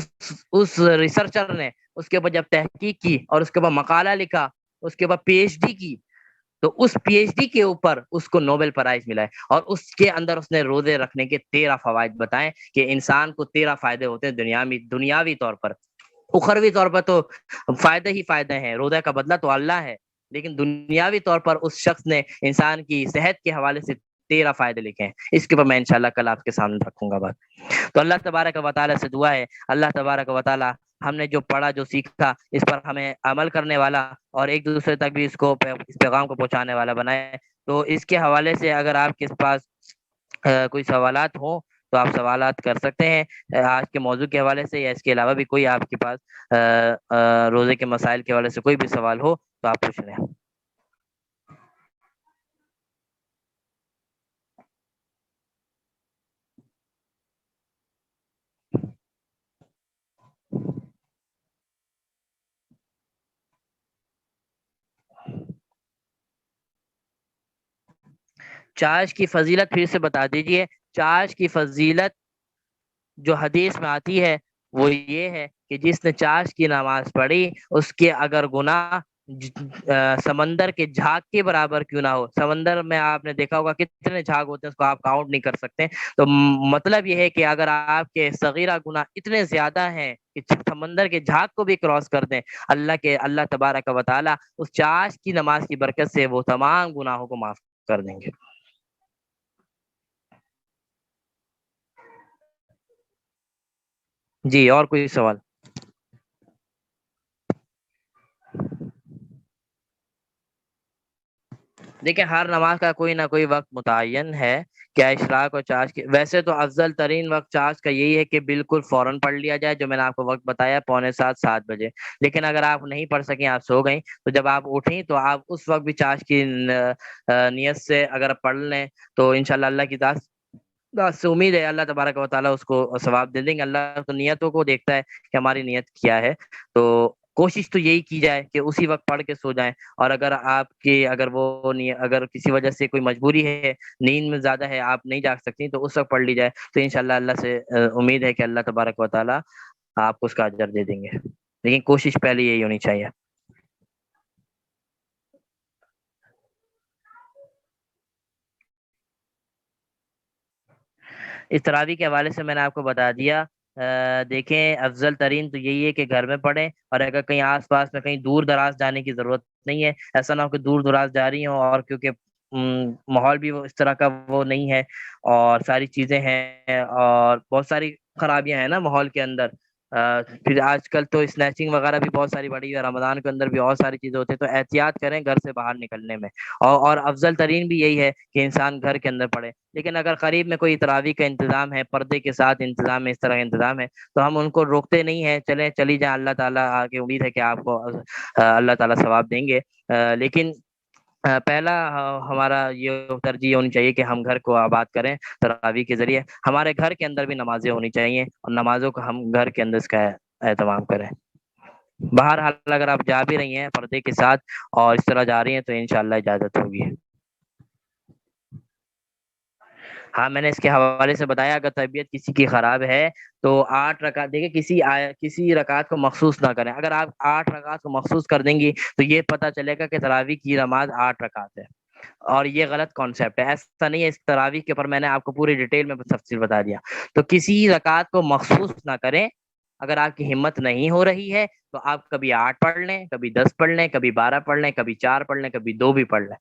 اس ریسرچر نے اس کے اوپر جب تحقیق کی اور اس کے اوپر مقالہ لکھا، اس کے اوپر پی ایچ ڈی کی، تو اس پی ایچ ڈی کے اوپر اس کو نوبل پرائز ملا ہے، اور اس کے اندر اس نے روزے رکھنے کے 13 فوائد بتائیں کہ انسان کو 13 فائدے ہوتے ہیں دنیاوی طور پر، اخروی طور پر تو فائدے ہی فائدے ہیں، روزہ کا بدلہ تو اللہ ہے، لیکن دنیاوی طور پر اس شخص نے انسان کی صحت کے حوالے سے 13 فائدے لکھے ہیں۔ اس کے اوپر میں انشاءاللہ کل آپ کے سامنے رکھوں گا بات۔ تو اللہ تبارک و تعالیٰ سے دعا ہے، اللہ تبارک و تعالیٰ ہم نے جو پڑھا جو سیکھا اس پر ہمیں عمل کرنے والا اور ایک دوسرے تک بھی اس پیغام کو پہنچانے والا بنائے۔ تو اس کے حوالے سے اگر آپ کے پاس کوئی سوالات ہوں تو آپ سوالات کر سکتے ہیں آج کے موضوع کے حوالے سے، یا اس کے علاوہ بھی کوئی آپ کے پاس روزے کے مسائل کے حوالے سے کوئی بھی سوال ہو تو آپ پوچھ لیں۔ چاش کی فضیلت پھر سے بتا دیجئے۔ چاش کی فضیلت جو حدیث میں آتی ہے وہ یہ ہے کہ جس نے چاش کی نماز پڑھی اس کے اگر گناہ سمندر کے جھاگ کے برابر کیوں نہ ہو. سمندر میں آپ نے دیکھا ہوگا کتنے جھاگ ہوتے ہیں، اس کو آپ کاؤنٹ نہیں کر سکتے. تو مطلب یہ ہے کہ اگر آپ کے صغیرہ گناہ اتنے زیادہ ہیں کہ سمندر کے جھاگ کو بھی کراس کر دیں، اللہ تبارک و تعالی اس چاش کی نماز کی برکت سے وہ تمام گناہوں کو معاف کر دیں گے. جی اور کوئی سوال؟ دیکھیں ہر نماز کا کوئی نہ کوئی وقت متعین ہے. کیا اشراق اور چاش کے ویسے تو افضل ترین وقت چاش کا یہی ہے کہ بالکل فوراً پڑھ لیا جائے، جو میں نے آپ کو وقت بتایا 6:45 7 بجے. لیکن اگر آپ نہیں پڑھ سکیں، آپ سو گئیں، تو جب آپ اٹھیں تو آپ اس وقت بھی چاش کی نیت سے اگر پڑھ لیں تو انشاءاللہ اللہ کی ذات ذات سے امید ہے اللہ تبارک و تعالیٰ اس کو ثواب دے دیں گے. اللہ تو نیتوں کو دیکھتا ہے کہ ہماری نیت کیا ہے. تو کوشش تو یہی کی جائے کہ اسی وقت پڑھ کے سو جائیں. اور اگر آپ کی اگر کسی وجہ سے کوئی مجبوری ہے، نیند میں زیادہ ہے، آپ نہیں جاگ سکتی، تو اس وقت پڑھ لی جائے. تو انشاءاللہ اللہ سے امید ہے کہ اللہ تبارک و تعالیٰ آپ کو اس کا اجر دے دیں گے. لیکن کوشش پہلے یہی ہونی چاہیے. اس تراویح کے حوالے سے میں نے آپ کو بتا دیا. دیکھیں افضل ترین تو یہی ہے کہ گھر میں پڑھیں، اور اگر کہیں آس پاس میں کہیں دور دراز جانے کی ضرورت نہیں ہے. ایسا نہ ہو کہ دور دراز جا رہی ہوں اور کیونکہ ماحول بھی اس طرح کا وہ نہیں ہے، اور ساری چیزیں ہیں اور بہت ساری خرابیاں ہیں نا ماحول کے اندر. پھر آج کل تو اسنیچنگ وغیرہ بھی بہت ساری بڑھی ہے، رمضان کے اندر بھی اور ساری چیزیں ہوتی ہیں، تو احتیاط کریں گھر سے باہر نکلنے میں. اور افضل ترین بھی یہی ہے کہ انسان گھر کے اندر پڑھے. لیکن اگر قریب میں کوئی تراویح کا انتظام ہے، پردے کے ساتھ انتظام ہے، اس طرح کا انتظام ہے، تو ہم ان کو روکتے نہیں ہیں. چلی جائیں، اللہ تعالیٰ کی امید ہے کہ آپ کو اللہ تعالیٰ ثواب دیں گے. لیکن پہلا ہمارا یہ ترجیح ہونی چاہیے کہ ہم گھر کو آباد کریں تراویح کے ذریعے. ہمارے گھر کے اندر بھی نمازیں ہونی چاہیے، اور نمازوں کو ہم گھر کے اندر اس کا اہتمام کریں. بہرحال اگر آپ جا بھی رہی ہیں پردے کے ساتھ اور اس طرح جا رہی ہیں تو انشاءاللہ اجازت ہوگی. ہاں میں نے اس کے حوالے سے بتایا، اگر طبیعت کسی کی خراب ہے تو 8 رکعت دیکھیں، کسی رکعت کو مخصوص نہ کریں. اگر آپ 8 رکعت کو مخصوص کر دیں گی تو یہ پتہ چلے گا کہ تراویح کی نماز 8 رکعت ہے، اور یہ غلط کانسیپٹ ہے. ایسا نہیں ہے. اس تراویح کے اوپر میں نے آپ کو پوری ڈیٹیل میں تفصیل بتا دیا. تو کسی رکعت کو مخصوص نہ کریں. اگر آپ کی ہمت نہیں ہو رہی ہے تو آپ کبھی 8 پڑھ لیں، کبھی 10 پڑھ لیں، کبھی 12 پڑھ لیں، کبھی 4 پڑھ لیں، کبھی 2 بھی پڑھ لیں.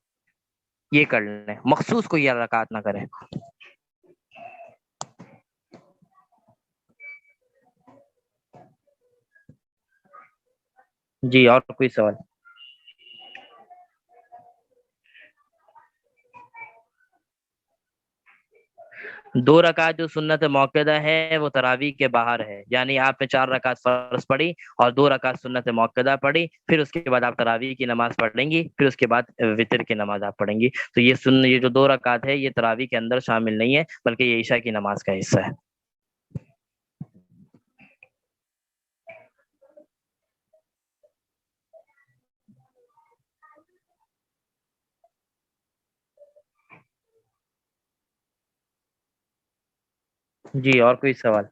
یہ کر لیں، مخصوص کوئی یہ رکعت نہ کریں. جی اور کوئی سوال؟ 2 رکعت جو سنت موقعہ ہے وہ تراویح کے باہر ہے. یعنی آپ نے 4 رکعت فرض پڑھی اور 2 رکعت سنت موقعہ پڑھی، پھر اس کے بعد آپ تراویح کی نماز پڑھ لیں گی، پھر اس کے بعد وطر کی نماز آپ پڑھیں گی. تو یہ جو 2 رکعت ہے یہ تراویح کے اندر شامل نہیں ہے، بلکہ یہ عشاء کی نماز کا حصہ ہے. جی اور کوئی سوال؟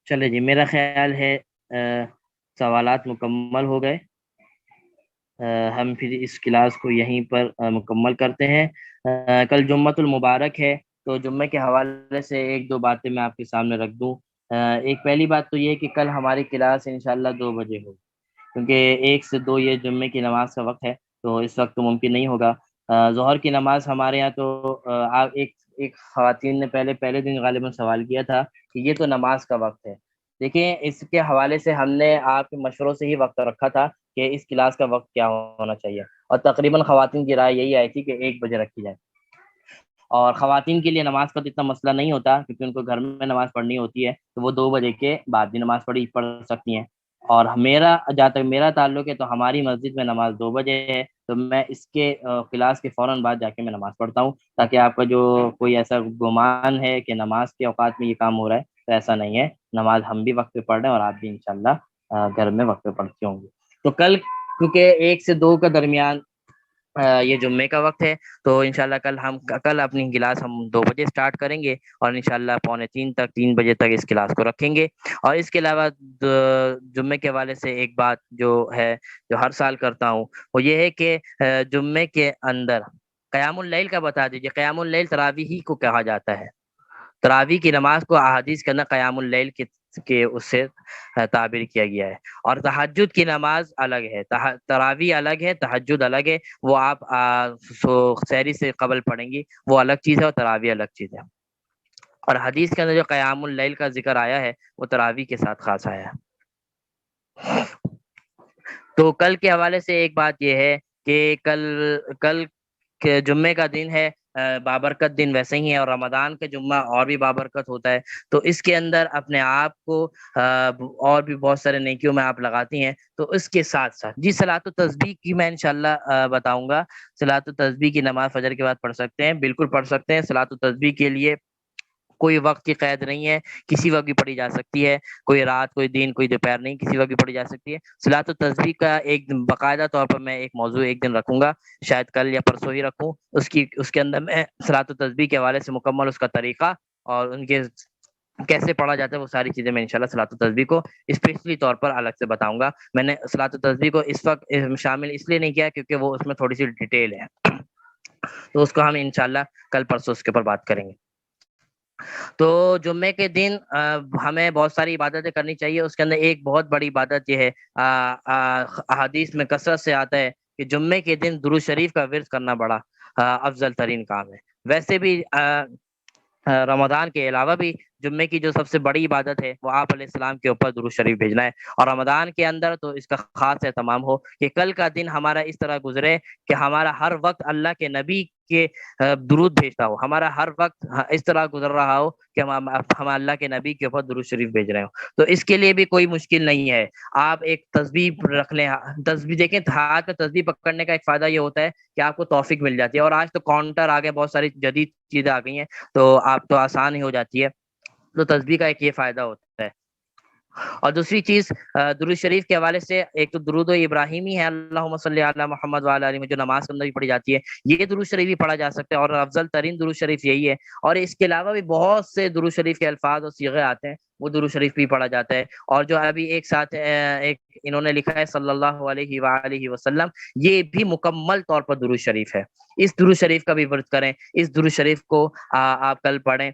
چلے جی، میرا خیال ہے سوالات مکمل ہو گئے. ہم پھر اس کلاس کو یہیں پر مکمل کرتے ہیں. کل جمعۃ المبارک ہے، تو جمعے کے حوالے سے ایک دو باتیں میں آپ کے سامنے رکھ دوں. ایک پہلی بات تو یہ ہے کہ کل ہماری کلاس انشاءاللہ 2 بجے ہوگی، کیونکہ 1 سے 2 یہ جمعے کی نماز کا وقت ہے، تو اس وقت تو ممکن نہیں ہوگا. ظہر کی نماز ہمارے یہاں تو آپ ایک خواتین نے پہلے دن غالباً سوال کیا تھا کہ یہ تو نماز کا وقت ہے. دیکھیں اس کے حوالے سے ہم نے آپ کے مشوروں سے ہی وقت رکھا تھا کہ اس کلاس کا وقت کیا ہونا چاہیے، اور تقریباً خواتین کی رائے یہی آئی تھی کہ 1 بجے رکھی جائے. اور خواتین کے لیے نماز کا تو اتنا مسئلہ نہیں ہوتا، کیونکہ ان کو گھر میں نماز پڑھنی ہوتی ہے، تو وہ 2 بجے کے بعد بھی نماز پڑھ سکتی ہیں. اور جہاں تک میرا تعلق ہے تو ہماری مسجد میں نماز 2 بجے ہے، تو میں اس کے کلاس کے فوراً بعد جا کے میں نماز پڑھتا ہوں، تاکہ آپ کا جو کوئی ایسا گمان ہے کہ نماز کے اوقات میں یہ کام ہو رہا ہے، تو ایسا نہیں ہے. نماز ہم بھی وقت پہ پڑھ رہے ہیں اور آپ بھی انشاءاللہ گھر میں وقت پہ پڑھتے ہوں گے. تو کل کیونکہ 1 سے 2 کا درمیان یہ جمعے کا وقت ہے، تو انشاءاللہ کل اپنی کلاس ہم 2 بجے سٹارٹ کریں گے، اور انشاءاللہ 2:45 تک 3 بجے تک اس کلاس کو رکھیں گے۔ اور اس کے علاوہ جمعے کے حوالے سے ایک بات جو ہے، جو ہر سال کرتا ہوں، وہ یہ ہے کہ جمعے کے اندر قیام اللیل کا بتا دیجیے۔ قیام اللیل تراویح ہی کو کہا جاتا ہے، تراویح کی نماز کو احادیث کے اندر قیام اللیل کے اس سے تعبیر کیا گیا ہے۔ اور تہجد کی نماز الگ ہے، تراویح الگ ہے، تہجد الگ ہے، وہ آپ سحری سے قبل پڑھیں گی، وہ الگ چیز ہے، اور تراویح الگ چیز ہے۔ اور حدیث کے اندر جو قیام اللیل کا ذکر آیا ہے، وہ تراویح کے ساتھ خاص آیا ہے۔ تو کل کے حوالے سے ایک بات یہ ہے کہ کل کے جمعے کا دن ہے، بابرکت دن ویسے ہی ہے، اور رمضان کا جمعہ اور بھی بابرکت ہوتا ہے، تو اس کے اندر اپنے آپ کو اور بھی بہت سارے نیکیوں میں آپ لگاتی ہیں، تو اس کے ساتھ ساتھ جی صلاۃ التسبیح کی میں انشاءاللہ بتاؤں گا۔ صلاۃ التسبیح کی نماز فجر کے بعد پڑھ سکتے ہیں، بالکل پڑھ سکتے ہیں۔ صلاۃ التسبیح کے لیے کوئی وقت کی قید نہیں ہے، کسی وقت بھی پڑھی جا سکتی ہے، کوئی رات، کوئی دن، کوئی دوپہر نہیں، کسی وقت بھی پڑھی جا سکتی ہے۔ صلاۃ التسبیح کا ایک باقاعدہ طور پر میں ایک موضوع ایک دن رکھوں گا، شاید کل یا پرسوں ہی رکھوں، اس کے اندر میں صلاۃ التسبیح کے حوالے سے مکمل اس کا طریقہ اور ان کے کیسے پڑھا جاتا ہے، وہ ساری چیزیں میں انشاءاللہ صلاۃ التسبیح کو اسپیشلی طور پر الگ سے بتاؤں گا۔ میں نے صلاۃ التسبیح کو اس وقت شامل اس لیے نہیں کیا کیونکہ وہ اس میں تھوڑی سی ڈیٹیل ہے، تو اس کو ہم انشاءاللہ کل پرسوں اس کے اوپر بات کریں گے۔ تو جمعے کے دن ہمیں بہت ساری عبادتیں کرنی چاہیے، اس کے اندر ایک بہت بڑی عبادت یہ ہے، احادیث میں کثرت سے آتا ہے کہ جمعے کے دن درود شریف کا ورد کرنا بڑا افضل ترین کام ہے۔ ویسے بھی رمضان کے علاوہ بھی جمعے کی جو سب سے بڑی عبادت ہے، وہ آپ علیہ السلام کے اوپر درود شریف بھیجنا ہے، اور رمضان کے اندر تو اس کا خاص اہتمام ہو کہ کل کا دن ہمارا اس طرح گزرے کہ ہمارا ہر وقت اللہ کے نبی کے درود بھیجتا ہو، ہمارا ہر وقت اس طرح گزر رہا ہو کہ ہم اللہ کے نبی کے اوپر درود شریف بھیج رہے ہوں۔ تو اس کے لیے بھی کوئی مشکل نہیں ہے، آپ ایک تسبیح رکھ لیں۔ تسبیح دیکھیں، ہاتھ میں تسبیح پکڑنے کا ایک فائدہ یہ ہوتا ہے کہ آپ کو توفیق مل جاتی ہے، اور آج تو کاؤنٹر آ گئے، بہت ساری جدید چیزیں آ گئی ہیں، تو آپ تو آسان ہی ہو جاتی ہے، تو تسبیح کا ایک یہ فائدہ ہوتا ہے۔ اور دوسری چیز درود شریف کے حوالے سے، ایک تو درود ابراہیمی ہے، اللہم صلی علی محمد وعلی آلہ، جو نماز کے اندر بھی پڑھی جاتی ہے، یہ درود شریف بھی پڑھا جا سکتا ہے، اور افضل ترین درود شریف یہی ہے۔ اور اس کے علاوہ بھی بہت سے درود شریف کے الفاظ اور صیغے آتے ہیں، وہ درود شریف بھی پڑھا جاتا ہے۔ اور جو ابھی ایک ساتھ ایک انہوں نے لکھا ہے صلی اللہ علیہ وآلہ وسلم، یہ بھی مکمل طور پر درود شریف ہے، اس درود شریف کا بھی ورد کریں، اس درود شریف کو آپ کل پڑھیں۔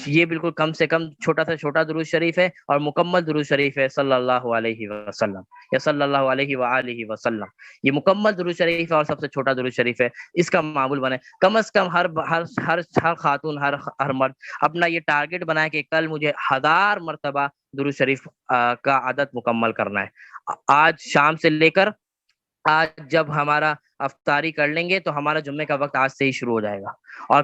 یہ بالکل کم سے کم چھوٹا سے چھوٹا درود شریف ہے، اور مکمل درود شریف ہے صلی اللہ علیہ وسلم یا صلی اللہ علیہ وآلہ وسلم، یہ مکمل درود شریف ہے اور سب سے چھوٹا درود شریف ہے۔ اس کا معمول بنے، کم از کم ہر ہر ہر ہر خاتون، ہر مرد اپنا یہ ٹارگٹ بنائے کہ کل مجھے 1000 مرتبہ درود شریف کا عدد مکمل کرنا ہے۔ آج شام سے لے کر آج جب ہمارا افطاری کر لیں گے تو ہمارا جمعے کا وقت آج سے ہی شروع ہو جائے گا، اور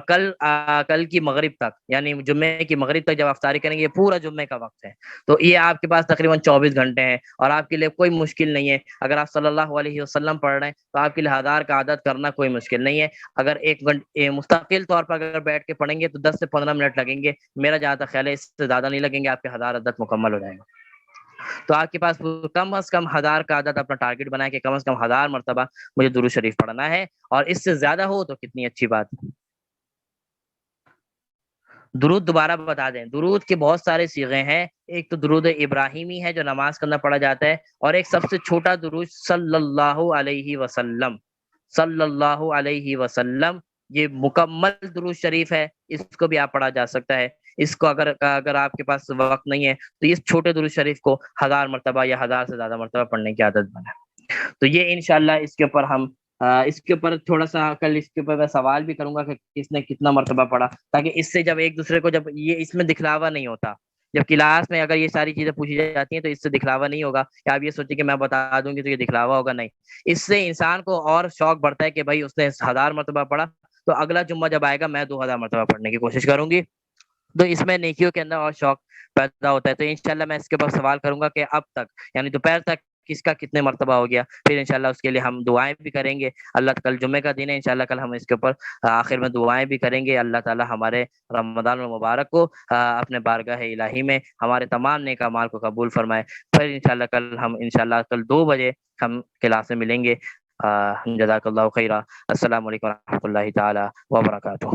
کل کی مغرب تک، یعنی جمعے کی مغرب تک جب افطاری کریں گے، یہ پورا جمعے کا وقت ہے، تو یہ آپ کے پاس تقریباً 24 گھنٹے ہیں، اور آپ کے لیے کوئی مشکل نہیں ہے۔ اگر آپ صلی اللہ علیہ وسلم پڑھ رہے ہیں تو آپ کے لیے 1000 کا عدد کرنا کوئی مشکل نہیں ہے۔ اگر 1 گھنٹے مستقل طور پر اگر بیٹھ کے پڑھیں گے تو 10 سے 15 منٹ لگیں گے، میرا جہاں تک خیال ہے اس سے زیادہ نہیں لگیں گے، آپ کے 1000 عدد مکمل ہو جائیں گے۔ تو آپ کے پاس کم از کم 1000 کا عدد اپنا ٹارگٹ بنائے کہ کم از کم 1000 مرتبہ مجھے درود شریف پڑھنا ہے، اور اس سے زیادہ ہو تو کتنی اچھی بات ہے۔ درود دوبارہ بتا دیں، درود کے بہت سارے صیغے ہیں، ایک تو درود ابراہیمی ہے جو نماز کے اندر پڑھا جاتا ہے، اور ایک سب سے چھوٹا درود صلی اللہ علیہ وسلم، صلی اللہ علیہ وسلم، یہ مکمل درود شریف ہے، اس کو بھی آپ پڑھا جا سکتا ہے۔ اس کو اگر آپ کے پاس وقت نہیں ہے تو اس چھوٹے درود شریف کو 1000 مرتبہ یا 1000 سے زیادہ مرتبہ پڑھنے کی عادت بنائیں۔ تو یہ انشاءاللہ اس کے اوپر ہم اس کے اوپر تھوڑا سا کل اس کے اوپر میں سوال بھی کروں گا کہ کس نے کتنا مرتبہ پڑھا، تاکہ اس سے جب ایک دوسرے کو، جب یہ اس میں دکھلاوا نہیں ہوتا، جب کلاس میں اگر یہ ساری چیزیں پوچھی جاتی ہیں تو اس سے دکھلاوا نہیں ہوگا کہ آپ یہ سوچیں کہ میں بتا دوں گی تو یہ دکھلاوا ہوگا، نہیں، اس سے انسان کو اور شوق بڑھتا ہے کہ بھائی اس نے 1000 مرتبہ پڑھا، تو اگلا جمعہ جب آئے گا میں 2000 مرتبہ پڑھنے کی کوشش کروں گی، تو اس میں نیکیوں کے اندر اور شوق پیدا ہوتا ہے۔ تو انشاءاللہ میں اس کے اوپر سوال کروں گا کہ اب تک، یعنی دوپہر تک کس کا کتنے مرتبہ ہو گیا، پھر انشاءاللہ اس کے لیے ہم دعائیں بھی کریں گے. اللہ کل جمعے کا دن ہے، انشاءاللہ کل ہم اس کے اوپر آخر میں دعائیں بھی کریں گے. اللہ تعالی ہمارے رمضان المبارک کو اپنے بارگاہ الہی میں ہمارے تمام نیک اعمال کو قبول فرمائے. پھر انشاءاللہ کل ہم انشاءاللہ کل 2 بجے ہم کلاس میں ملیں گے. جزاک اللہ خیرہ. السلام علیکم ورحمۃ اللہ تعالی وبرکاتہ.